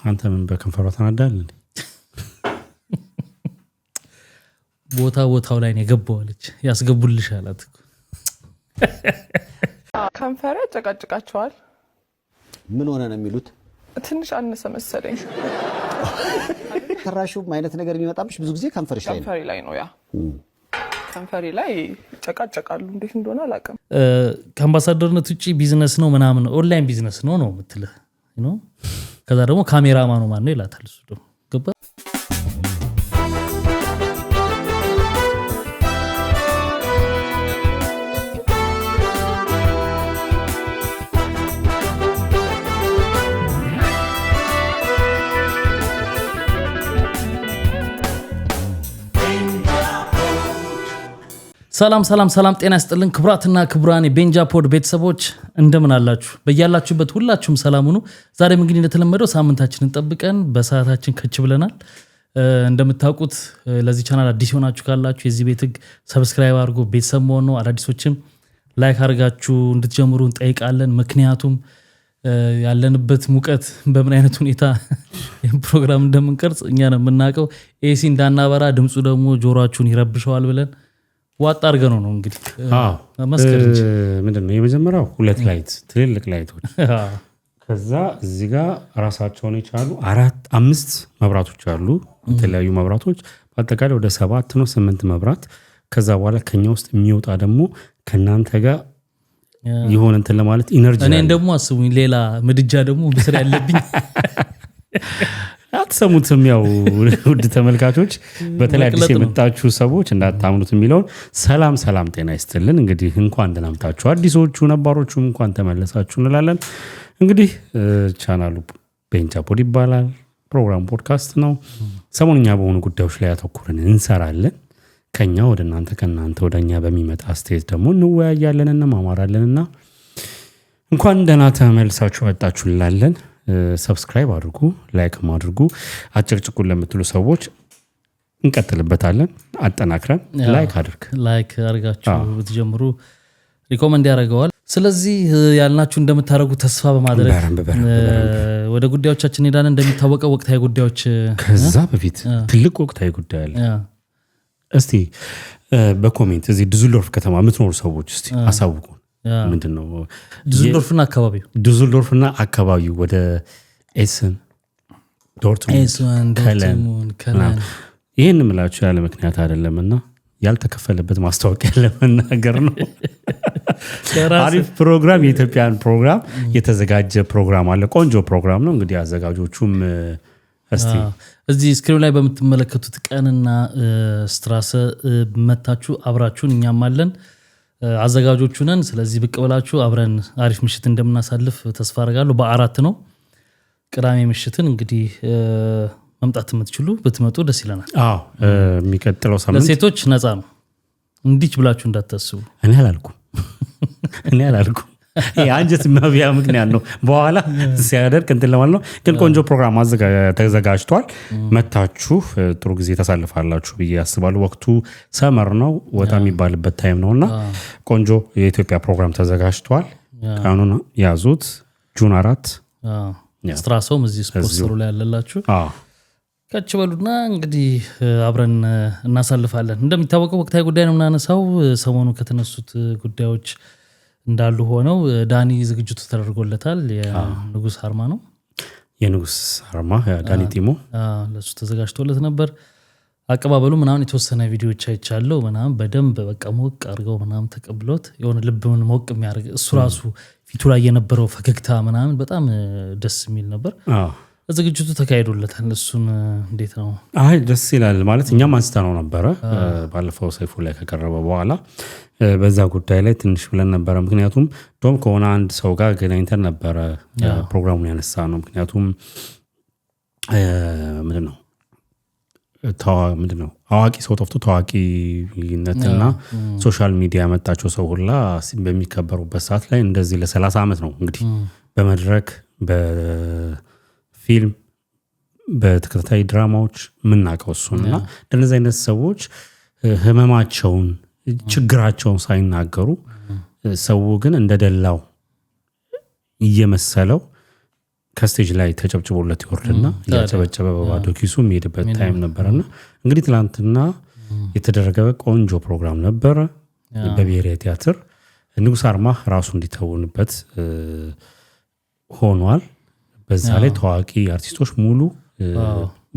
አንተ ምን በከንፈሯ ተናዳለህ እንዴ? ቦታው ላይ ነው የገባዋለች ያስገቡልሽ አላት እኮ ከንፈሬ ጨቃጭቃቸዋል። ምን ሆነ ነው የሚሉት? ትንሽ አነሰ መሰለኝ። ተራሹ አይነት ነገር የሚመጣብሽ ብዙ ጊዜ ከንፈርሽ ላይ ነው። ከንፈሬ ላይ ነው ያ ከንፈሬ ላይ ጨቃጨቃሉ። እንዴት እንደሆነ አላውቅም። ከአምባሳደርነት ውጪ ቢዝነስ ነው ምናምን ኦንላይን ቢዝነስ ነው የምትልህ ነው። ከዛ ደግሞ ካሜራማኑ ማን ነው ይላታል እሱ ደግሞ ገባ። ሰላም ጤና ይስጥልን ክቡራትና ክቡራን የቤንጃ ፖድ ቤተሰቦች እንደምን አላችሁ? በእያላችሁበት ሁላችሁም ሰላም ሁኑ። ዛሬም እንግዲህ እንደተለመደው ሳምንታችንን ጠብቀን በሰዓታችን ከች ብለናል። እንደምታውቁት ለዚህ ቻናል አዲስ ሆናችሁ ካላችሁ የዚህ ቤት ህግ ሰብስክራይብ አድርጎ ቤተሰብ መሆን ነው። አዳዲሶችም ላይክ አድርጋችሁ እንድትጀምሩ እንጠይቃለን። ምክንያቱም ያለንበት ሙቀት በምን አይነት ሁኔታ ፕሮግራም እንደምንቀርጽ እኛ ነው የምናውቀው። ኤሲ እንዳናበራ ድምፁ ደግሞ ጆሮአችሁን ይረብሸዋል ብለን ዋጣ አድርገነው ነው እንግዲህ መስከር እንጂ ምንድነው የመጀመሪያው ሁለት ላይት ትልልቅ ላይቶች ከዛ እዚህ ጋር ራሳቸውን የቻሉ 4-5 መብራቶች አሉ። የተለያዩ መብራቶች በአጠቃላይ ወደ 7 ነው 8 መብራት። ከዛ በኋላ ከኛ ውስጥ የሚወጣ ደግሞ ከናንተ ጋር ይሆን እንትን ለማለት ኢነርጂ እኔ ደግሞ አስቡኝ ሌላ ምድጃ ደግሞ ብስር ያለብኝ አትሰሙትም። ያው ውድ ተመልካቾች በተለይ አዲስ የመጣችሁ ሰዎች እንዳታምኑት የሚለውን ሰላም ጤና ይስጥልን። እንግዲህ እንኳን ደህና መጣችሁ አዲሶቹ፣ ነባሮቹም እንኳን ተመለሳችሁ እንላለን። እንግዲህ ቻናሉ ቤንጃ ፖድ ይባላል። ፕሮግራም ፖድካስት ነው። ሰሞንኛ በሆኑ ጉዳዮች ላይ ያተኩረን እንሰራለን። ከኛ ወደ እናንተ ከናንተ ወደኛ በሚመጣ አስተያየት ደግሞ እንወያያለንና ማማራለንና እንኳን ደህና ተመልሳችሁ መጣችሁ እንላለን። ሰብስክራይብ አድርጉ፣ ላይክ አድርጉ። አጨቅጭቁን ለምትሉ ሰዎች እንቀጥልበታለን። አጠናክረን ላይክ አድርጋችሁ ብትጀምሩ ሪኮመንድ ያደርገዋል። ስለዚህ ያልናችሁ እንደምታደርጉ ተስፋ በማድረግ ወደ ጉዳዮቻችን ሄዳለን። እንደሚታወቀው ወቅታዊ ጉዳዮች ከዛ በፊት ትልቅ ወቅታዊ ጉዳይ አለ። እስቲ በኮሜንት እዚህ ዱስልዶርፍ ከተማ የምትኖሩ ሰዎች እስቲ አሳውቁ። ምንድነው ዱስልዶርፍና አካባቢው ወደ ኤሰን ዶርትሙንድ ከለን ይሄን ምላችሁ ያለ ምክንያት አይደለምና ያልተከፈለበት ማስታወቂያ ለመናገር ነው። አሪፍ ፕሮግራም የኢትዮጵያን ፕሮግራም የተዘጋጀ ፕሮግራም አለ። ቆንጆ ፕሮግራም ነው። እንግዲህ አዘጋጆቹም እስቲ እዚህ ስክሪን ላይ በምትመለከቱት ቀንና ስትራሰ መታችሁ አብራችሁን እኛም አለን አዘጋጆቹ ነን። ስለዚህ ብቅ ብላችሁ አብረን አሪፍ ምሽት እንደምናሳልፍ ተስፋ አደርጋለሁ። በ4 ነው ቅዳሜ ምሽትን እንግዲህ መምጣት የምትችሉ ብትመጡ ደስ ይለናል። የሚቀጥለው ሳምንት ለሴቶች ነፃ ነው። እንዲች ብላችሁ እንዳታስቡ። እኔ አላልኩም አንጀት መብያ ምክንያት ነው በኋላ ሲያደርግ እንትን ለማለት ነው። ግን ቆንጆ ፕሮግራም ተዘጋጅቷል። መታችሁ ጥሩ ጊዜ ተሳልፋላችሁ ብዬ አስባለሁ። ወቅቱ ሰመር ነው፣ ወጣ የሚባልበት ታይም ነውና ቆንጆ የኢትዮጵያ ፕሮግራም ተዘጋጅቷል። ቀኑን ያዙት ጁን 4 ስትራሶም እዚህ ስፖንሰሩ ላይ ያለላችሁ ከች በሉና እንግዲህ አብረን እናሳልፋለን። እንደሚታወቀው ወቅታዊ ጉዳይ ነው የምናነሳው። ሰሞኑ ከተነሱት ጉዳዮች እንዳሉ ሆነው ዳኒ ዝግጅቱ ተደርጎለታል። የንጉስ አርማ ነው የንጉስ አርማ ዳኒ ቲሞ ለሱ ተዘጋጅቶለት ነበር። አቀባበሉ ምናምን የተወሰነ ቪዲዮዎች አይቻለሁ። ምናምን በደንብ በቃ ሞቅ አድርገው ምናምን ተቀብሎት የሆነ ልብን ሞቅ የሚያደርግ እሱ ራሱ ፊቱ ላይ የነበረው ፈገግታ ምናምን በጣም ደስ የሚል ነበር። ዝግጅቱ ተካሂዶለታል። እሱን እንዴት ነው? ደስ ይላል ማለት እኛም አንስተነው ነበረ ባለፈው ሰይፉ ላይ ከቀረበ በኋላ በዛ ጉዳይ ላይ ትንሽ ብለን ነበረ። ምክንያቱም ዶም ከሆነ አንድ ሰው ጋር ገናኝተን ነበረ ፕሮግራሙን ያነሳ ነው። ምክንያቱም ምንድነው አዋቂ ሰው ጠፍቶ ታዋቂነትና ሶሻል ሚዲያ ያመጣቸው ሰው ሁላ በሚከበሩበት ሰዓት ላይ እንደዚህ ለ30 ዓመት ነው እንግዲህ በመድረክ በፊልም በተከታታይ ድራማዎች ምናቀው እሱና እንደዚህ አይነት ሰዎች ህመማቸውን ችግራቸውን ሳይናገሩ ሰው ግን እንደደላው እየመሰለው ከስቴጅ ላይ ተጨብጭቦለት ይወርድና ያጨበጨበ በባዶ ኪሱ የሚሄድበት ታይም ነበረና እንግዲህ ትላንትና የተደረገ ቆንጆ ፕሮግራም ነበረ በብሔራዊ ቲያትር ንጉስ አርማህ ራሱ እንዲተውንበት ሆኗል። በዛ ላይ ታዋቂ አርቲስቶች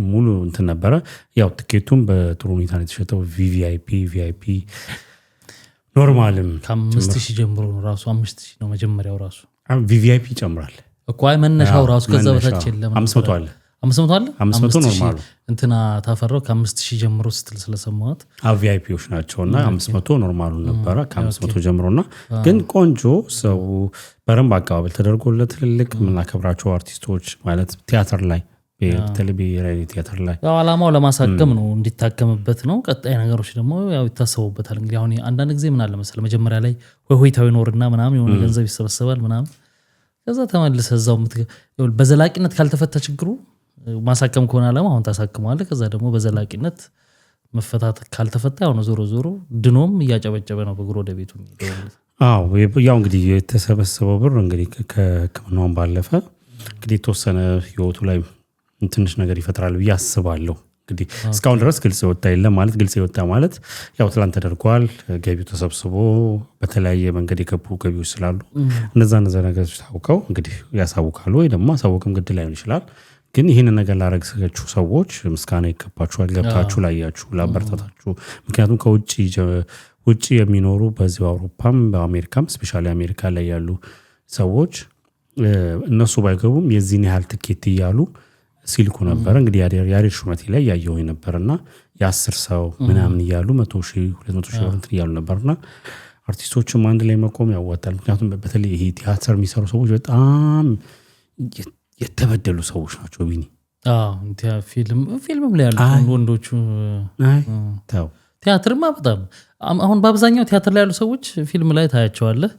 ሙሉ እንትን ነበረ። ያው ትኬቱም በጥሩ ሁኔታ ነው የተሸጠው። ቪቪአይፒ ኖርማልም ከ5000 ጀምሮ ነው ራሱ 5000 ነው መጀመሪያው ራሱ ቪቪአይፒ ይጨምራል እኮ አይ መነሻው ራሱ ከዛ በታች የለም 500 አለ 500 አለ 500 ኖርማሉ እንትና ታፈራው ከ5000 ጀምሮ ስትል ስለሰማሁት ቪአይፒዎች ናቸውና 500 ኖርማሉ ነበረ ከ500 ጀምሮና ግን ቆንጆ ሰው በረም አቀባበል ተደርጎለት ትልልቅ ምናከብራቸው አርቲስቶች ማለት ቲያትር ላይ በቴሌቪዥን ቲያትር ላይ ያው አላማው ለማሳከም ነው እንዲታከምበት ነው። ቀጣይ ነገሮች ደግሞ ያው ይታሰቡበታል። እንግዲህ አሁን አንዳንድ ጊዜ ምን አለ መሰለ መጀመሪያ ላይ ሆይታው ይኖርና ምናምን የሆነ ገንዘብ ይሰበሰባል ምናምን ከዛ ተመልሰ እዛው በዘላቂነት ካልተፈታ ችግሩ ማሳከም ከሆነ አላማ አሁን ታሳክመዋለህ። ከዛ ደግሞ በዘላቂነት መፈታት ካልተፈታ ያው ዞሮ ድኖም እያጨበጨበ ነው በእግሩ ወደ ቤቱ የሚሄደው። ያው እንግዲህ የተሰበሰበው ብር እንግዲህ ከሕክምናውን ባለፈ እንግዲህ የተወሰነ ህይወቱ ላይ ትንሽ ነገር ይፈጥራል ብዬ አስባለሁ። እንግዲህ እስካሁን ድረስ ግልጽ የወጣ የለም ማለት ግልጽ የወጣ ማለት ያው ትላንት ተደርጓል። ገቢው ተሰብስቦ በተለያየ መንገድ የገቡ ገቢዎች ስላሉ እነዛ ነገሮች ታውቀው እንግዲህ ያሳውቃሉ ወይ ደግሞ ማሳወቅም ግድ ላይሆን ይችላል። ግን ይህንን ነገር ላረጋችሁ ሰዎች ምስጋና ይገባችኋል። ገብታችሁ ላያችሁ ላበረታታችሁ። ምክንያቱም ከውጭ የሚኖሩ በዚህ አውሮፓም በአሜሪካም ስፔሻሊ አሜሪካ ላይ ያሉ ሰዎች እነሱ ባይገቡም የዚህን ያህል ትኬት እያሉ ሲልኩ ነበር። እንግዲህ ያሬድ ሹመቴ ላይ ያየው ነበርና የ10 ሰው ምናምን እያሉ 100,000 200,000 ብር እያሉ ነበርና አርቲስቶችም አንድ ላይ መቆም ያዋጣል። ምክንያቱም በተለይ ይሄ ቲያትር የሚሰሩ ሰዎች በጣም የተበደሉ ሰዎች ናቸው። ቢኒ ፊልምም ላይ ያሉ ወንዶቹ ቲያትርማ በጣም አሁን በአብዛኛው ቲያትር ላይ ያሉ ሰዎች ፊልም ላይ ታያቸዋለህ።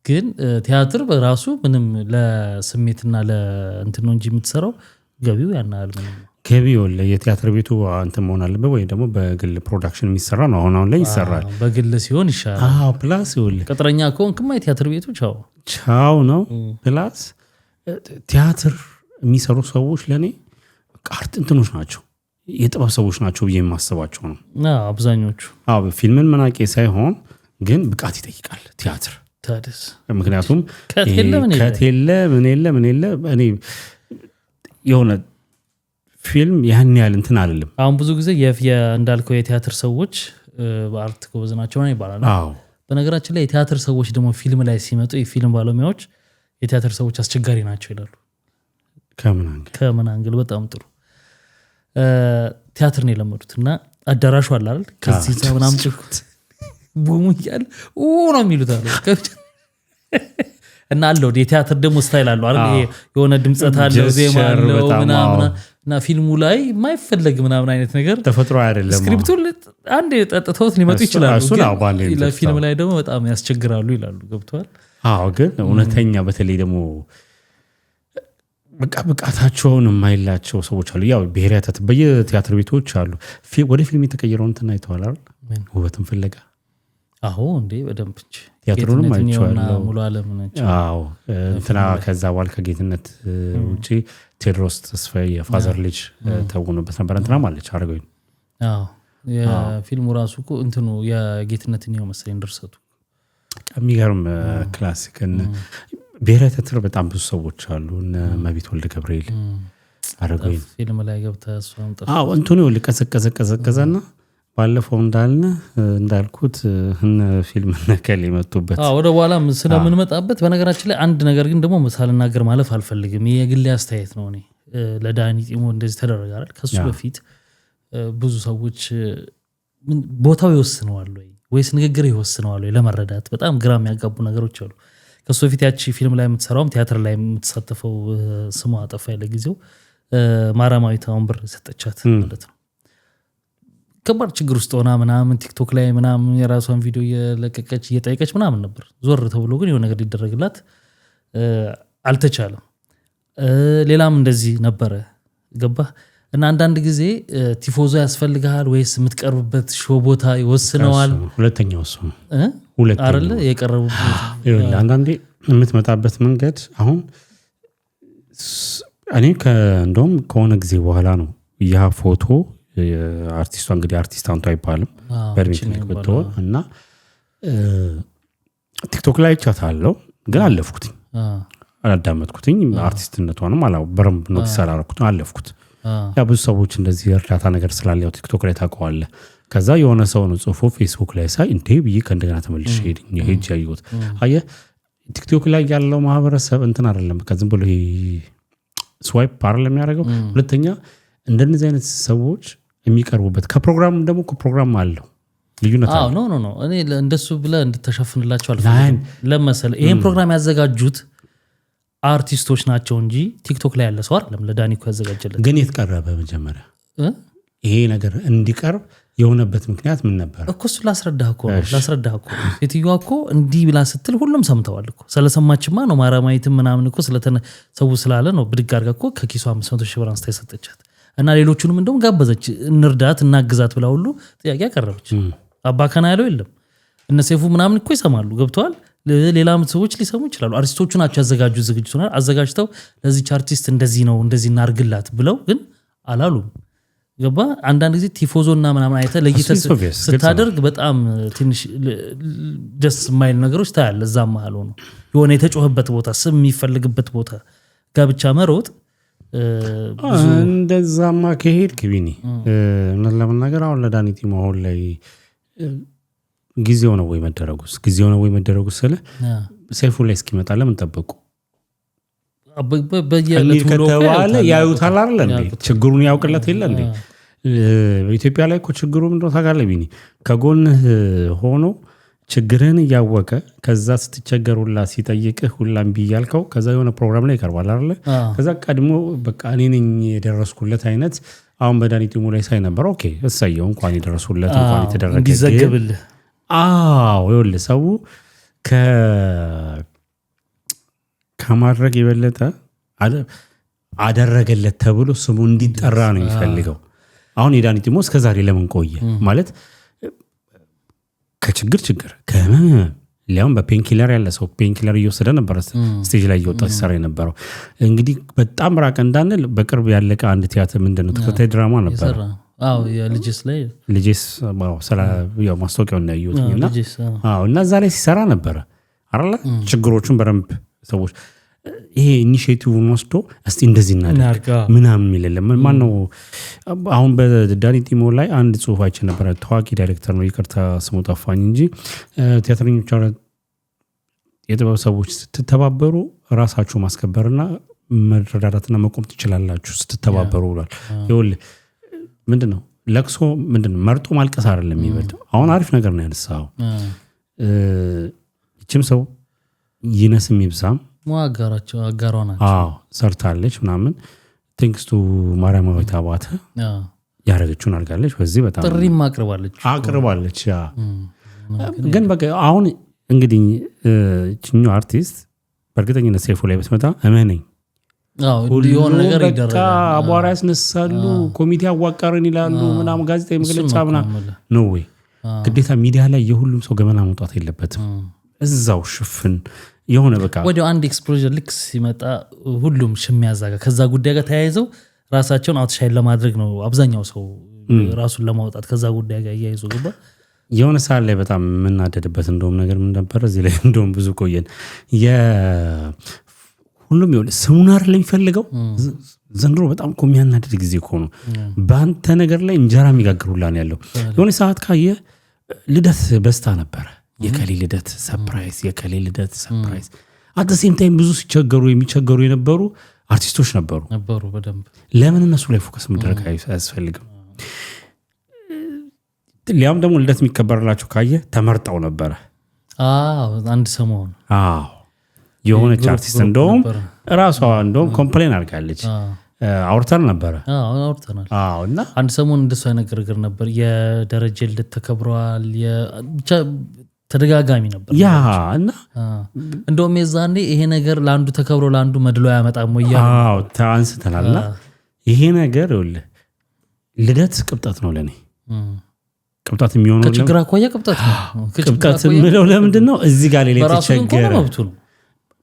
ግን ቲያትር በራሱ ምንም ለስሜትና ለእንትን ነው እንጂ የምትሰራው ገቢው ያናል ምንም ገቢው የቲያትር ቤቱ እንትን መሆን አለበት ወይ ደግሞ በግል ፕሮዳክሽን የሚሰራ ነው። አሁን ላይ ይሰራል በግል ሲሆን ይሻላል። ፕላስ ቅጥረኛ ከሆንክማ የቲያትር ቤቱ ቻው ነው። ፕላስ ቲያትር የሚሰሩ ሰዎች ለኔ አርት እንትኖች ናቸው፣ የጥበብ ሰዎች ናቸው ብዬ የማስባቸው ነው አብዛኞቹ። ፊልምን መናቄ ሳይሆን ግን ብቃት ይጠይቃል ቲያትር። ምክንያቱም ከቴለ ምን የለ እኔ የሆነ ፊልም ያን ያህል እንትን አይደለም። አሁን ብዙ ጊዜ እንዳልከው የቲያትር ሰዎች በአርት ጎበዝ ናቸው ነው ይባላል። በነገራችን ላይ የቲያትር ሰዎች ደግሞ ፊልም ላይ ሲመጡ የፊልም ባለሙያዎች የቲያትር ሰዎች አስቸጋሪ ናቸው ይላሉ። ከምን አንግል በጣም ጥሩ ቲያትር ነው የለመዱት እና አዳራሹ አለ አይደል ከዚህ ምናምን ጭቁት ቡሙ ይያል ነው የሚሉት አለ እና አለው የቲያትር ደግሞ ስታይል አለው አይደል የሆነ ድምጸት አለው ዜማ አለው ምናምን እና ፊልሙ ላይ የማይፈለግ ምናምን አይነት ነገር ተፈጥሮ አይደለም። ስክሪፕቱ አንድ ጠጥተውት ሊመጡ ይችላሉ ግን ለፊልም ላይ ደግሞ በጣም ያስቸግራሉ ይላሉ። ገብቷል? ግን እውነተኛ በተለይ ደግሞ ብቃታቸውን የማይላቸው ሰዎች አሉ። ያው ብሔራዊ በየቲያትር ቤቶች አሉ። ወደ ፊልም የተቀየረውን እንትን አይተዋል አይደል? ውበትን ፍለጋ እንዴ በደንብ ቲያትሩንም አይቼዋለሁ። ሙሉ ዓለም ነች። እንትና ከዛ በኋላ ከጌትነት ውጪ ቴዎድሮስ ተስፋዬ የፋዘር ልጅ ተውኖበት ነበር። እንትና ማለች አረጋኝ የፊልሙ ራሱ እኮ እንትኑ የጌትነትን ነው መሰለኝ ድርሰቱ። የሚገርም ክላሲክ። ብሔራዊ ቲያትር በጣም ብዙ ሰዎች አሉ። እነ መቤት ወልደ ገብርኤል አረጋኝ ፊልም ላይ ገብታ እሷም ጠፋ። እንትኑ ልቀዘቀዘና ባለፈው እንዳልኩት ፊልም ነከል የመጡበት ወደ በኋላ ስለምንመጣበት በነገራችን ላይ አንድ ነገር ግን ደግሞ ሳልናገር ማለፍ አልፈልግም። የግል አስተያየት ነው። እኔ ለዳኒ ጢሞ እንደዚህ ተደረገ አይደል? ከሱ በፊት ብዙ ሰዎች ቦታው ይወስነዋል ወይስ ንግግር ይወስነዋል ለመረዳት በጣም ግራ የሚያጋቡ ነገሮች አሉ። ከሱ በፊት ያቺ ፊልም ላይ የምትሰራውም ቲያትር ላይ የምትሳተፈው ስሟ አጠፋ ያለ ጊዜው ማራማዊት አሁን ብር ሰጠቻት ማለት ነው። ከባድ ችግር ውስጥ ሆና ምናምን ቲክቶክ ላይ ምናምን የራሷን ቪዲዮ እየለቀቀች እየጠየቀች ምናምን ነበር። ዞር ተብሎ ግን የሆነ ነገር ሊደረግላት አልተቻለም። ሌላም እንደዚህ ነበረ ገባ እና አንዳንድ ጊዜ ቲፎዞ ያስፈልጋል ወይስ የምትቀርብበት ሾው ቦታ ይወስነዋል። ሁለተኛው እሱ አይደለ የቀረቡበት አንዳንዴ የምትመጣበት መንገድ አሁን እኔ እንደውም ከሆነ ጊዜ በኋላ ነው ያ ፎቶ አርቲስቷ እንግዲህ አርቲስት አንቷ አይባልም በእድሜ ትልቅ ብትሆን እና ቲክቶክ ላይ ቻታለው ግን አለፍኩትኝ አላዳመጥኩትኝ አርቲስትነቷንም በረምብ ነው ተሰራረኩት አለፍኩት ያ ብዙ ሰዎች እንደዚህ እርዳታ ነገር ስላለ ያው ቲክቶክ ላይ ታውቀዋለህ ከዛ የሆነ ሰው ነው ጽፎ ፌስቡክ ላይ ሳይ እንዴ ብዬ ከእንደገና ተመልሼ ሄጄ ያየሁት አየህ ቲክቶክ ላይ ያለው ማህበረሰብ እንትን አይደለም በቃ ዝም ብሎ ስዋይፕ ፓርል የሚያደርገው ሁለተኛ እንደነዚህ አይነት ሰዎች የሚቀርቡበት ከፕሮግራም ደግሞ ፕሮግራም አለው ልዩነት አዎ ኖ እኔ እንደሱ ብለህ እንድትሸፍንላቸው አልፈልግም ለምሳሌ ይሄን ፕሮግራም ያዘጋጁት አርቲስቶች ናቸው እንጂ ቲክቶክ ላይ ያለ ሰው አይደለም ለዳኒ እኮ ያዘጋጀለት ግን የተቀረበ መጀመሪያ ይሄ ነገር እንዲቀርብ የሆነበት ምክንያት ምን ነበር እኮ እሱ ላስረዳህ እኮ ሴትዮዋ እኮ እንዲህ ብላ ስትል ሁሉም ሰምተዋል እኮ ስለሰማችማ ነው ማራማይትም ምናምን እኮ ሰው ስላለ ነው ብድግ አድርጋ እኮ ከኪሷ 500,000 ብር አንስታ የሰጠቻት እና ሌሎቹንም እንደውም ጋበዘች እንርዳት እናግዛት ብላ ሁሉ ጥያቄ አቀረበች አባከና ያለው የለም እነ ሴፉ ምናምን እኮ ይሰማሉ ገብተዋል ሌላም ሰዎች ሊሰሙ ይችላሉ አርቲስቶቹ ናቸው ያዘጋጁት ዝግጅቱን አዘጋጅተው ለዚህ አርቲስት እንደዚህ ነው እንደዚህ እናርግላት ብለው ግን አላሉም ገባ አንዳንድ ጊዜ ቲፎዞና ምናምን አይተ ለይተ ስታደርግ በጣም ትንሽ ደስ ማይል ነገሮች ታያለ እዛም ማለት ነው የሆነ የተጮህበት ቦታ ስም የሚፈልግበት ቦታ ጋብቻ መሮጥ እንደዛማ ከሄድ ክቢኒ እነዛ ለምናገር አሁን ለዳኒቲ ማሆን ላይ ጊዜው ነው ወይ መደረጉስ ስለ ሰይፉ ላይ እስኪመጣ ለምን ጠበቁ በየለቱ ከተባለ ያዩታል አይደል ችግሩን ያውቅለት የለ እንዴ በኢትዮጵያ ላይ እኮ ችግሩ ምንድነው ታጋለ ቢኒ ከጎንህ ሆኖ ችግርህን ያወቀ ከዛ ስትቸገሩላ ሲጠይቅህ ሁላም ቢያልከው ከዛ የሆነ ፕሮግራም ላይ ይቀርባል አይደል ከዛ ቀድሞ በቃ እኔ ነኝ የደረስኩለት አይነት አሁን በዳኒቲ ሙላይ ሳይ ነበር ኦኬ እሰየው እንኳን የደረሱለት እንኳን የተደረገ እንዲዘግብልህ ይኸውልህ ሰው ከማድረግ የበለጠ አደረገለት ተብሎ ስሙ እንዲጠራ ነው የሚፈልገው አሁን የዳኒቲ ሞስ ከዛሬ ለምን ቆየ ማለት ከችግር ሊያውም በፔንኪለር ያለ ሰው ፔንኪለር እየወሰደ ነበር ስቴጅ ላይ እየወጣ ሲሰራ የነበረው እንግዲህ በጣም ራቅ እንዳንል በቅርብ ያለቀ አንድ ቲያትር ምንድነው ተከታይ ድራማ ነበር ልጅስ ያው ማስታወቂያውን ያዩትና እና እዛ ላይ ሲሰራ ነበር አይደል ችግሮቹን በደንብ ሰዎች ይሄ ኢኒሺዬቲቭን ወስዶ እስቲ እንደዚህ እናድርግ ምናምን የሚልለም ማን ነው አሁን በዳኒቲ ሞ ላይ አንድ ጽሁፍ አይቼ ነበር ታዋቂ ዳይሬክተር ነው ይቅርታ ስሙ ጠፋኝ እንጂ ቲያትረኞች የጥበብ ሰዎች ስትተባበሩ ራሳችሁ ማስከበርና መረዳዳትና መቆም ትችላላችሁ ስትተባበሩ ብሏል ይኸውልህ ምንድነው ለቅሶ ምንድነው መርጦ ማልቀስ አይደለም የሚበልጥ አሁን አሪፍ ነገር ነው ያነሳው እቺም ሰው ይነስም ይብዛም አጋሯና ሰርታለች ምናምን ቲንክስ ቱ ማርያማዊት አባተ ያረጋችሁን አርጋለች በዚህ በጣም ጥሪም አቅርባለች ግን በቃ አሁን እንግዲህ እቺኛው አርቲስት በእርግጠኝነት ሰይፉ ላይ በስመጣ እመነኝ የሆነ ነገር ይደረጋል አቧራ ያስነሳሉ ኮሚቴ አዋቀርን ይላሉ ምናምን ጋዜጣዊ መግለጫ ምናምን ነው ወይ ግዴታ ሚዲያ ላይ የሁሉም ሰው ገመና መውጣት የለበትም እዛው ሽፍን የሆነ በቃ ወዲያው አንድ ኤክስፕሎዥን ልክ ሲመጣ ሁሉም ሽሚያዛጋ ከዛ ጉዳይ ጋር ተያይዘው ራሳቸውን አውትሻይን ለማድረግ ነው አብዛኛው ሰው ራሱን ለማውጣት ከዛ ጉዳይ ጋር ያይዞ ገባ የሆነ ሰዓት ላይ በጣም የምናደድበት እንደውም ነገር ምን ነበር እዚህ ላይ እንደውም ብዙ ቆየን ሁሉም ይወል ስሙን አይደል የሚፈልገው ዘንድሮ በጣም እኮ የሚያናድድ ጊዜ እኮ ነው በአንተ ነገር ላይ እንጀራ የሚጋግሩላን ያለው የሆነ ሰዓት ካየ ልደት በስታ ነበር የከሌ ልደት ሰርፕራይዝ አት ሴም ታይም ብዙ የሚቸገሩ የነበሩ አርቲስቶች ነበሩ በደንብ ለምን እነሱ ላይ ፎከስ መድረግ አያስፈልግም ሊያም ደግሞ ልደት የሚከበርላቸው ካየ ተመርጣው ነበር አንድ ሰሞን የሆነች አርቲስት እንደውም ራሷ እንደውም ኮምፕሌን አድርጋለች አውርተን ነበር እና አንድ ሰሞን እንደሱ አይነት ግርግር ነበር የደረጀ ልደት ተከብሯል ተደጋጋሚ ነበር እና እንደውም የዛኔ ይሄ ነገር ለአንዱ ተከብሮ ለአንዱ መድሎ ያመጣም ወይ አንስተናልና ይሄ ነገር ልደት ቅብጠት ነው ለኔ ቅብጠት የሚሆነው ከችግር አኳያ ቅብጠት ነው ቅብጠት ምለው ለምንድን ነው እዚህ ጋር ላይ ተቸገረ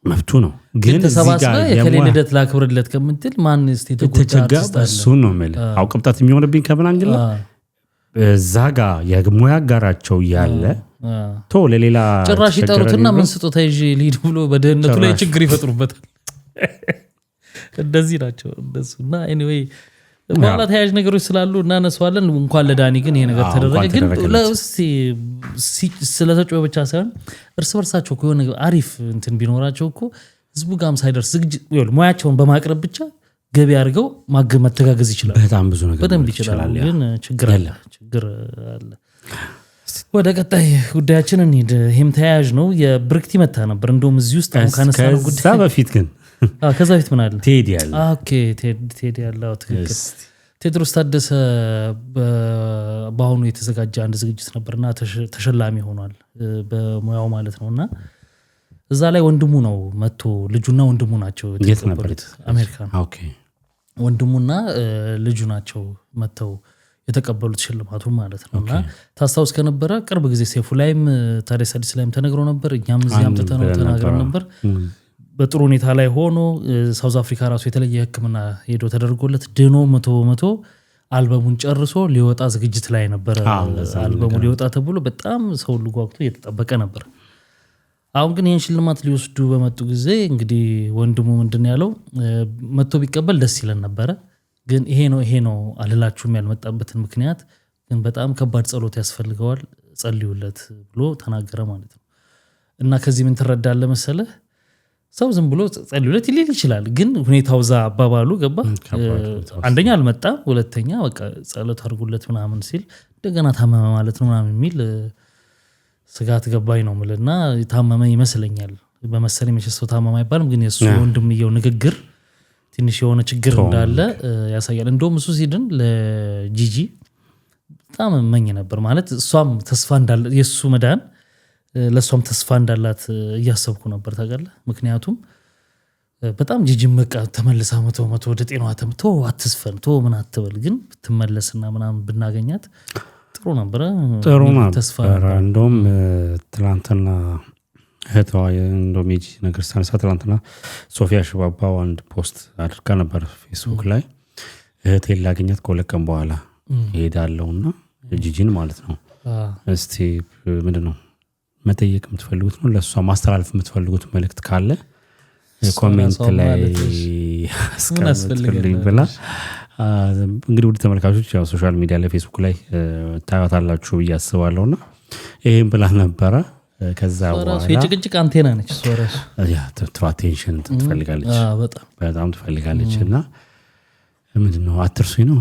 መብቱ ነው። ግን ተሰባስበ የከሌ ልደት ላክብርለት ከምትል ማን እስቲ ተጎዳ እሱ ነው ማለት አው ቅብጣት የሚሆንብኝ ከምን አንግል እዛ ጋር የሙያ አጋራቸው ያለ ቶ ለሌላ ጭራሽ ይጠሩትና ምን ስጦታ ይዤ ልሂድ ብሎ በደህንነቱ ላይ ችግር ይፈጥሩበታል። እንደዚህ ናቸው እንደሱና ኤኒዌይ በኋላ ተያያዥ ነገሮች ስላሉ እናነሳዋለን። እንኳን ለዳኒ ግን ይሄ ነገር ተደረገ። ግን ለውስቲ ስለተጮኸ ብቻ ሳይሆን እርስ በርሳቸው እኮ የሆነ አሪፍ እንትን ቢኖራቸው እኮ ህዝቡ ጋም ሳይደርስ ዝግጅት ሙያቸውን በማቅረብ ብቻ ገቢ አድርገው መተጋገዝ ይችላል። በጣም ብዙ ነገር በደንብ ይችላል። ግን ችግር አለ። ወደ ቀጣይ ጉዳያችን እንሂድ። ይሄም ተያያዥ ነው። የብርክቲ መታ ነበር እንደውም እዚህ ውስጥ ካነሳነው ጉዳይ ከዛ በፊት ግን ከዛ በፊት ምን አለ? ቴዲ ያለ ኦኬ ቴዲ ያለው ትክክል። ቴድሮስ ታደሰ በአሁኑ የተዘጋጀ አንድ ዝግጅት ነበርና ተሸላሚ ሆኗል በሙያው ማለት ነውና እዛ ላይ ወንድሙ ነው መጥቶ ልጁና ወንድሙ ናቸው የተቀበሉት። አሜሪካ ነው። ኦኬ ወንድሙና ልጁ ናቸው መጥተው የተቀበሉት ሽልማቱ ማለት ነውና ታስታውስ ከነበረ ቅርብ ጊዜ ሴፉ ላይም ታዲያስ አዲስ ላይም ተነግሮ ነበር። እኛም እዚያም ተናግረን ነበር። በጥሩ ሁኔታ ላይ ሆኖ ሳውዝ አፍሪካ ራሱ የተለየ ሕክምና ሄዶ ተደርጎለት ድኖ 100% አልበሙን ጨርሶ ሊወጣ ዝግጅት ላይ ነበር። አልበሙ ሊወጣ ተብሎ በጣም ሰው ሁሉ ጓጉቶ እየተጠበቀ ነበር። አሁን ግን ይህን ሽልማት ሊወስዱ በመጡ ጊዜ እንግዲህ ወንድሙ ምንድን ያለው መጥቶ ቢቀበል ደስ ይለን ነበረ፣ ግን ይሄ ነው አልላችሁም ያልመጣበትን ምክንያት ግን በጣም ከባድ ጸሎት ያስፈልገዋል ጸልዩለት ብሎ ተናገረ ማለት ነው። እና ከዚህ ምን ትረዳለህ መሰለህ? ሰው ዝም ብሎ ጸልዩለት ሊል ይችላል፣ ግን ሁኔታው ዛ አባባሉ ገባ። አንደኛ አልመጣም፣ ሁለተኛ በቃ ጸሎት አድርጉለት ምናምን ሲል እንደገና ታመመ ማለት ነው ምናምን የሚል ስጋት ገባኝ ነው ምልና ታመመ ይመስለኛል። በመሰለኝ መቼስ ታመመ አይባልም፣ ግን የሱ ወንድምየው ንግግር ትንሽ የሆነ ችግር እንዳለ ያሳያል። እንደውም እሱ ሲድን ለጂጂ በጣም መኝ ነበር ማለት እሷም ተስፋ እንዳለ የሱ መዳን ለሷም ተስፋ እንዳላት እያሰብኩ ነበር ታውቃለህ። ምክንያቱም በጣም ጂጂም በቃ ተመልሳ 100% ወደ ጤናዋ ተምቶ አትስፈን ቶ ምን አትበል፣ ግን ብትመለስና ምናምን ብናገኛት ጥሩ ነበር። ጥሩ ነበር። እንደውም ትላንትና እህቷ እንደውም የጂጂ ነገር ሳነሳ ትላንትና ሶፊያ ሽባባው አንድ ፖስት አድርጋ ነበር ፌስቡክ ላይ እህቴን ላገኛት ከሁለት ቀን በኋላ እሄዳለሁና ጂጂን ማለት ነው። እስቲ ምንድነው መጠየቅ የምትፈልጉት ነው ለሷ ማስተላለፍ የምትፈልጉት መልእክት ካለ ኮሜንት ላይ አስቀምጡልኝ ብላ እንግዲህ ውድ ተመልካቾች ያው ሶሻል ሚዲያ ላይ ፌስቡክ ላይ ታያታላችሁ ብዬ አስባለሁና ይሄን ብላ ነበረ። ከዛ በኋላ የጭቅጭቅ አንቴና ነች እሷ ራሱ ያ አቴንሽን ትፈልጋለች፣ በጣም ትፈልጋለች። እና ምንድነው አትርሱኝ ነው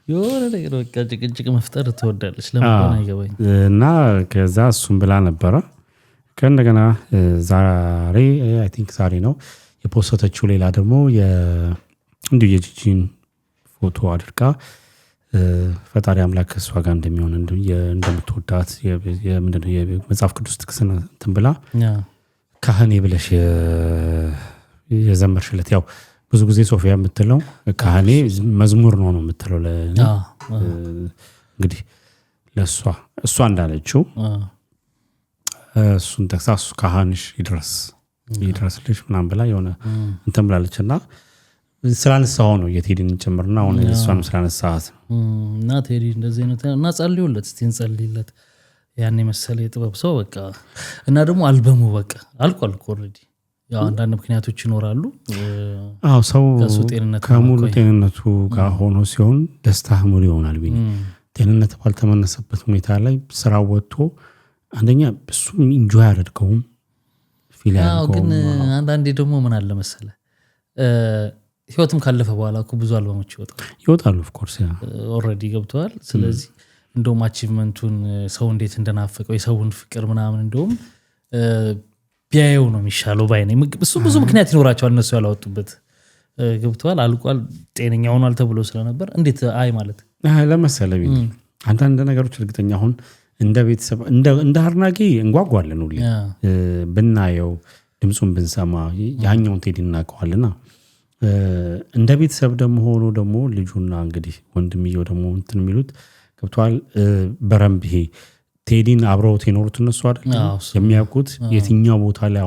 የሆነ ነገር በቃ ጭቅጭቅ መፍጠር ትወዳለች። ለምን አይገባኝ። እና ከዛ እሱም ብላ ነበረ። ከእንደገና ዛሬ አይ ቲንክ ዛሬ ነው የፖስተችው ሌላ ደግሞ እንዲሁ የጂጂን ፎቶ አድርጋ ፈጣሪ አምላክ እሷ ጋር እንደሚሆን እንደምትወዳት የምንድነው የመጽሐፍ ቅዱስ ጥቅስና እንትን ብላ ካህኔ ብለሽ የዘመርሽለት ያው ብዙ ጊዜ ሶፊያ የምትለው ካህኔ መዝሙር ነው የምትለው እንግዲህ ለሷ እሷ እንዳለችው እሱን ተክሳስ ካህንሽ ይድረስልሽ ምናምን ብላ የሆነ እንትን ብላለችና ስላነሳው ነው የቴዲን ጭምርና አሁን እሷን ስላነሳት እና ቴዲ እንደዚህ ነው እና ጸልዩለት እስቲ እንጸልይለት ያኔ መሰለ የጥበብ ሰው በቃ እና ደግሞ አልበሙ በቃ አልቋል ኦሬዲ ያው አንዳንድ ምክንያቶች ይኖራሉ። ሰው ከሙሉ ጤንነቱ ጋር ሆኖ ሲሆን ደስታ ሙሉ ይሆናል። ቢኒ ጤንነት ባልተመነሰበት ሁኔታ ላይ ስራ ወጥቶ አንደኛ እሱም ኢንጆይ አድርገውም ፊል ያደርገው ግን አንዳንዴ ደግሞ ምን አለ መሰለ ህይወትም ካለፈ በኋላ እኮ ብዙ አልበሞች ይወጣሉ ኦፍ ኮርስ ኦሬዲ ገብተዋል። ስለዚህ እንደውም አቺቭመንቱን ሰው እንዴት እንደናፈቀው የሰውን ፍቅር ምናምን እንደውም ቢያየው ነው የሚሻለው ባይ ነኝ። እሱ ብዙ ምክንያት ይኖራቸዋል እነሱ ያላወጡበት ገብተዋል። አልቋል ጤነኛ ሆኗል ተብሎ ስለነበር እንዴት አይ ማለት ለመሰለ ቢኒ አንዳንድ ነገሮች እርግጠኛ አሁን እንደ ቤተሰብ እንደ አድናቂ እንጓጓለን ሁሌ ብናየው ድምጹን ብንሰማ ያኛውን ቴዲ እናውቀዋልና እንደ ቤተሰብ ደግሞ ሆኖ ደግሞ ልጁና እንግዲህ ወንድምየው ደግሞ እንትን የሚሉት ገብቷል። በረምብ ይሄ ቴዲን አብረውት የኖሩት እነሱ አይደል የሚያውቁት የትኛው ቦታ ላይ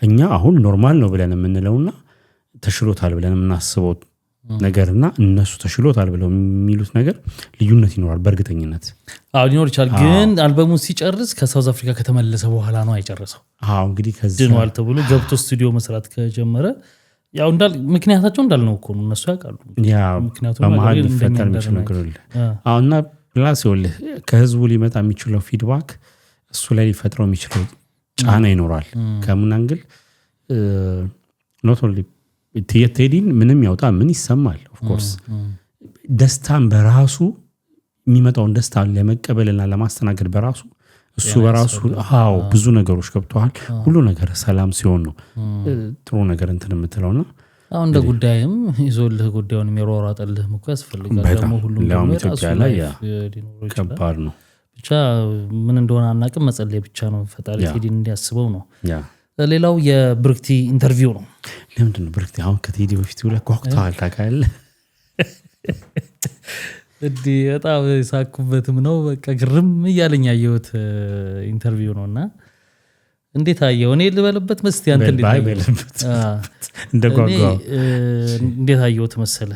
እኛ አሁን ኖርማል ነው ብለን የምንለውና ተሽሎታል ብለን የምናስበው ነገርና እነሱ ተሽሎታል ብለው የሚሉት ነገር ልዩነት ይኖራል በእርግጠኝነት ሊኖር ይችላል ግን አልበሙን ሲጨርስ ከሳውዝ አፍሪካ ከተመለሰ በኋላ ነው አይጨረሰው እንግዲህ ከዚህ ድኗል ተብሎ ገብቶ ስቱዲዮ መስራት ከጀመረ ያው ምክንያታቸው እንዳልነው እኮ ነው እነሱ ያውቃሉ ምክንያቱም በመሀል ሊፈጠር የሚችል ነገር እና ፕላስ ይኸውልህ ከህዝቡ ሊመጣ የሚችለው ፊድባክ እሱ ላይ ሊፈጥረው የሚችለው ጫና ይኖራል ከምን አንግል ኖት ኦንሊ ቴዲን ምንም ያውጣ ምን ይሰማል ኦፍኮርስ ደስታን በራሱ የሚመጣውን ደስታ ለመቀበልና ለማስተናገድ በራሱ እሱ በራሱ ብዙ ነገሮች ገብተዋል ሁሉ ነገር ሰላም ሲሆን ነው ጥሩ ነገር እንትን የምትለውና እንደ ጉዳይም ይዞልህ ጉዳዩን የሚሮራጠልህ እኮ ያስፈልጋል ደግሞ ሁሉም ደግሞ ኢትዮጵያ ላይ ከባድ ነው ብቻ ምን እንደሆነ አናውቅም መጸለይ ብቻ ነው ፈጣሪ ቴዲን እንዲያስበው ነው ሌላው የብርክቲ ኢንተርቪው ነው ለምንድን ነው ብርክቲ አሁን ከቴዲ በፊት ሁለት ጓጉተዋል ታውቃለህ በጣም ሳኩበትም ነው በቃ ግርም እያለኝ ያየሁት ኢንተርቪው ነውና እንዴት አየው እኔ ልበልበት መስቲ አንተ እንዴት አየው ተመሰለ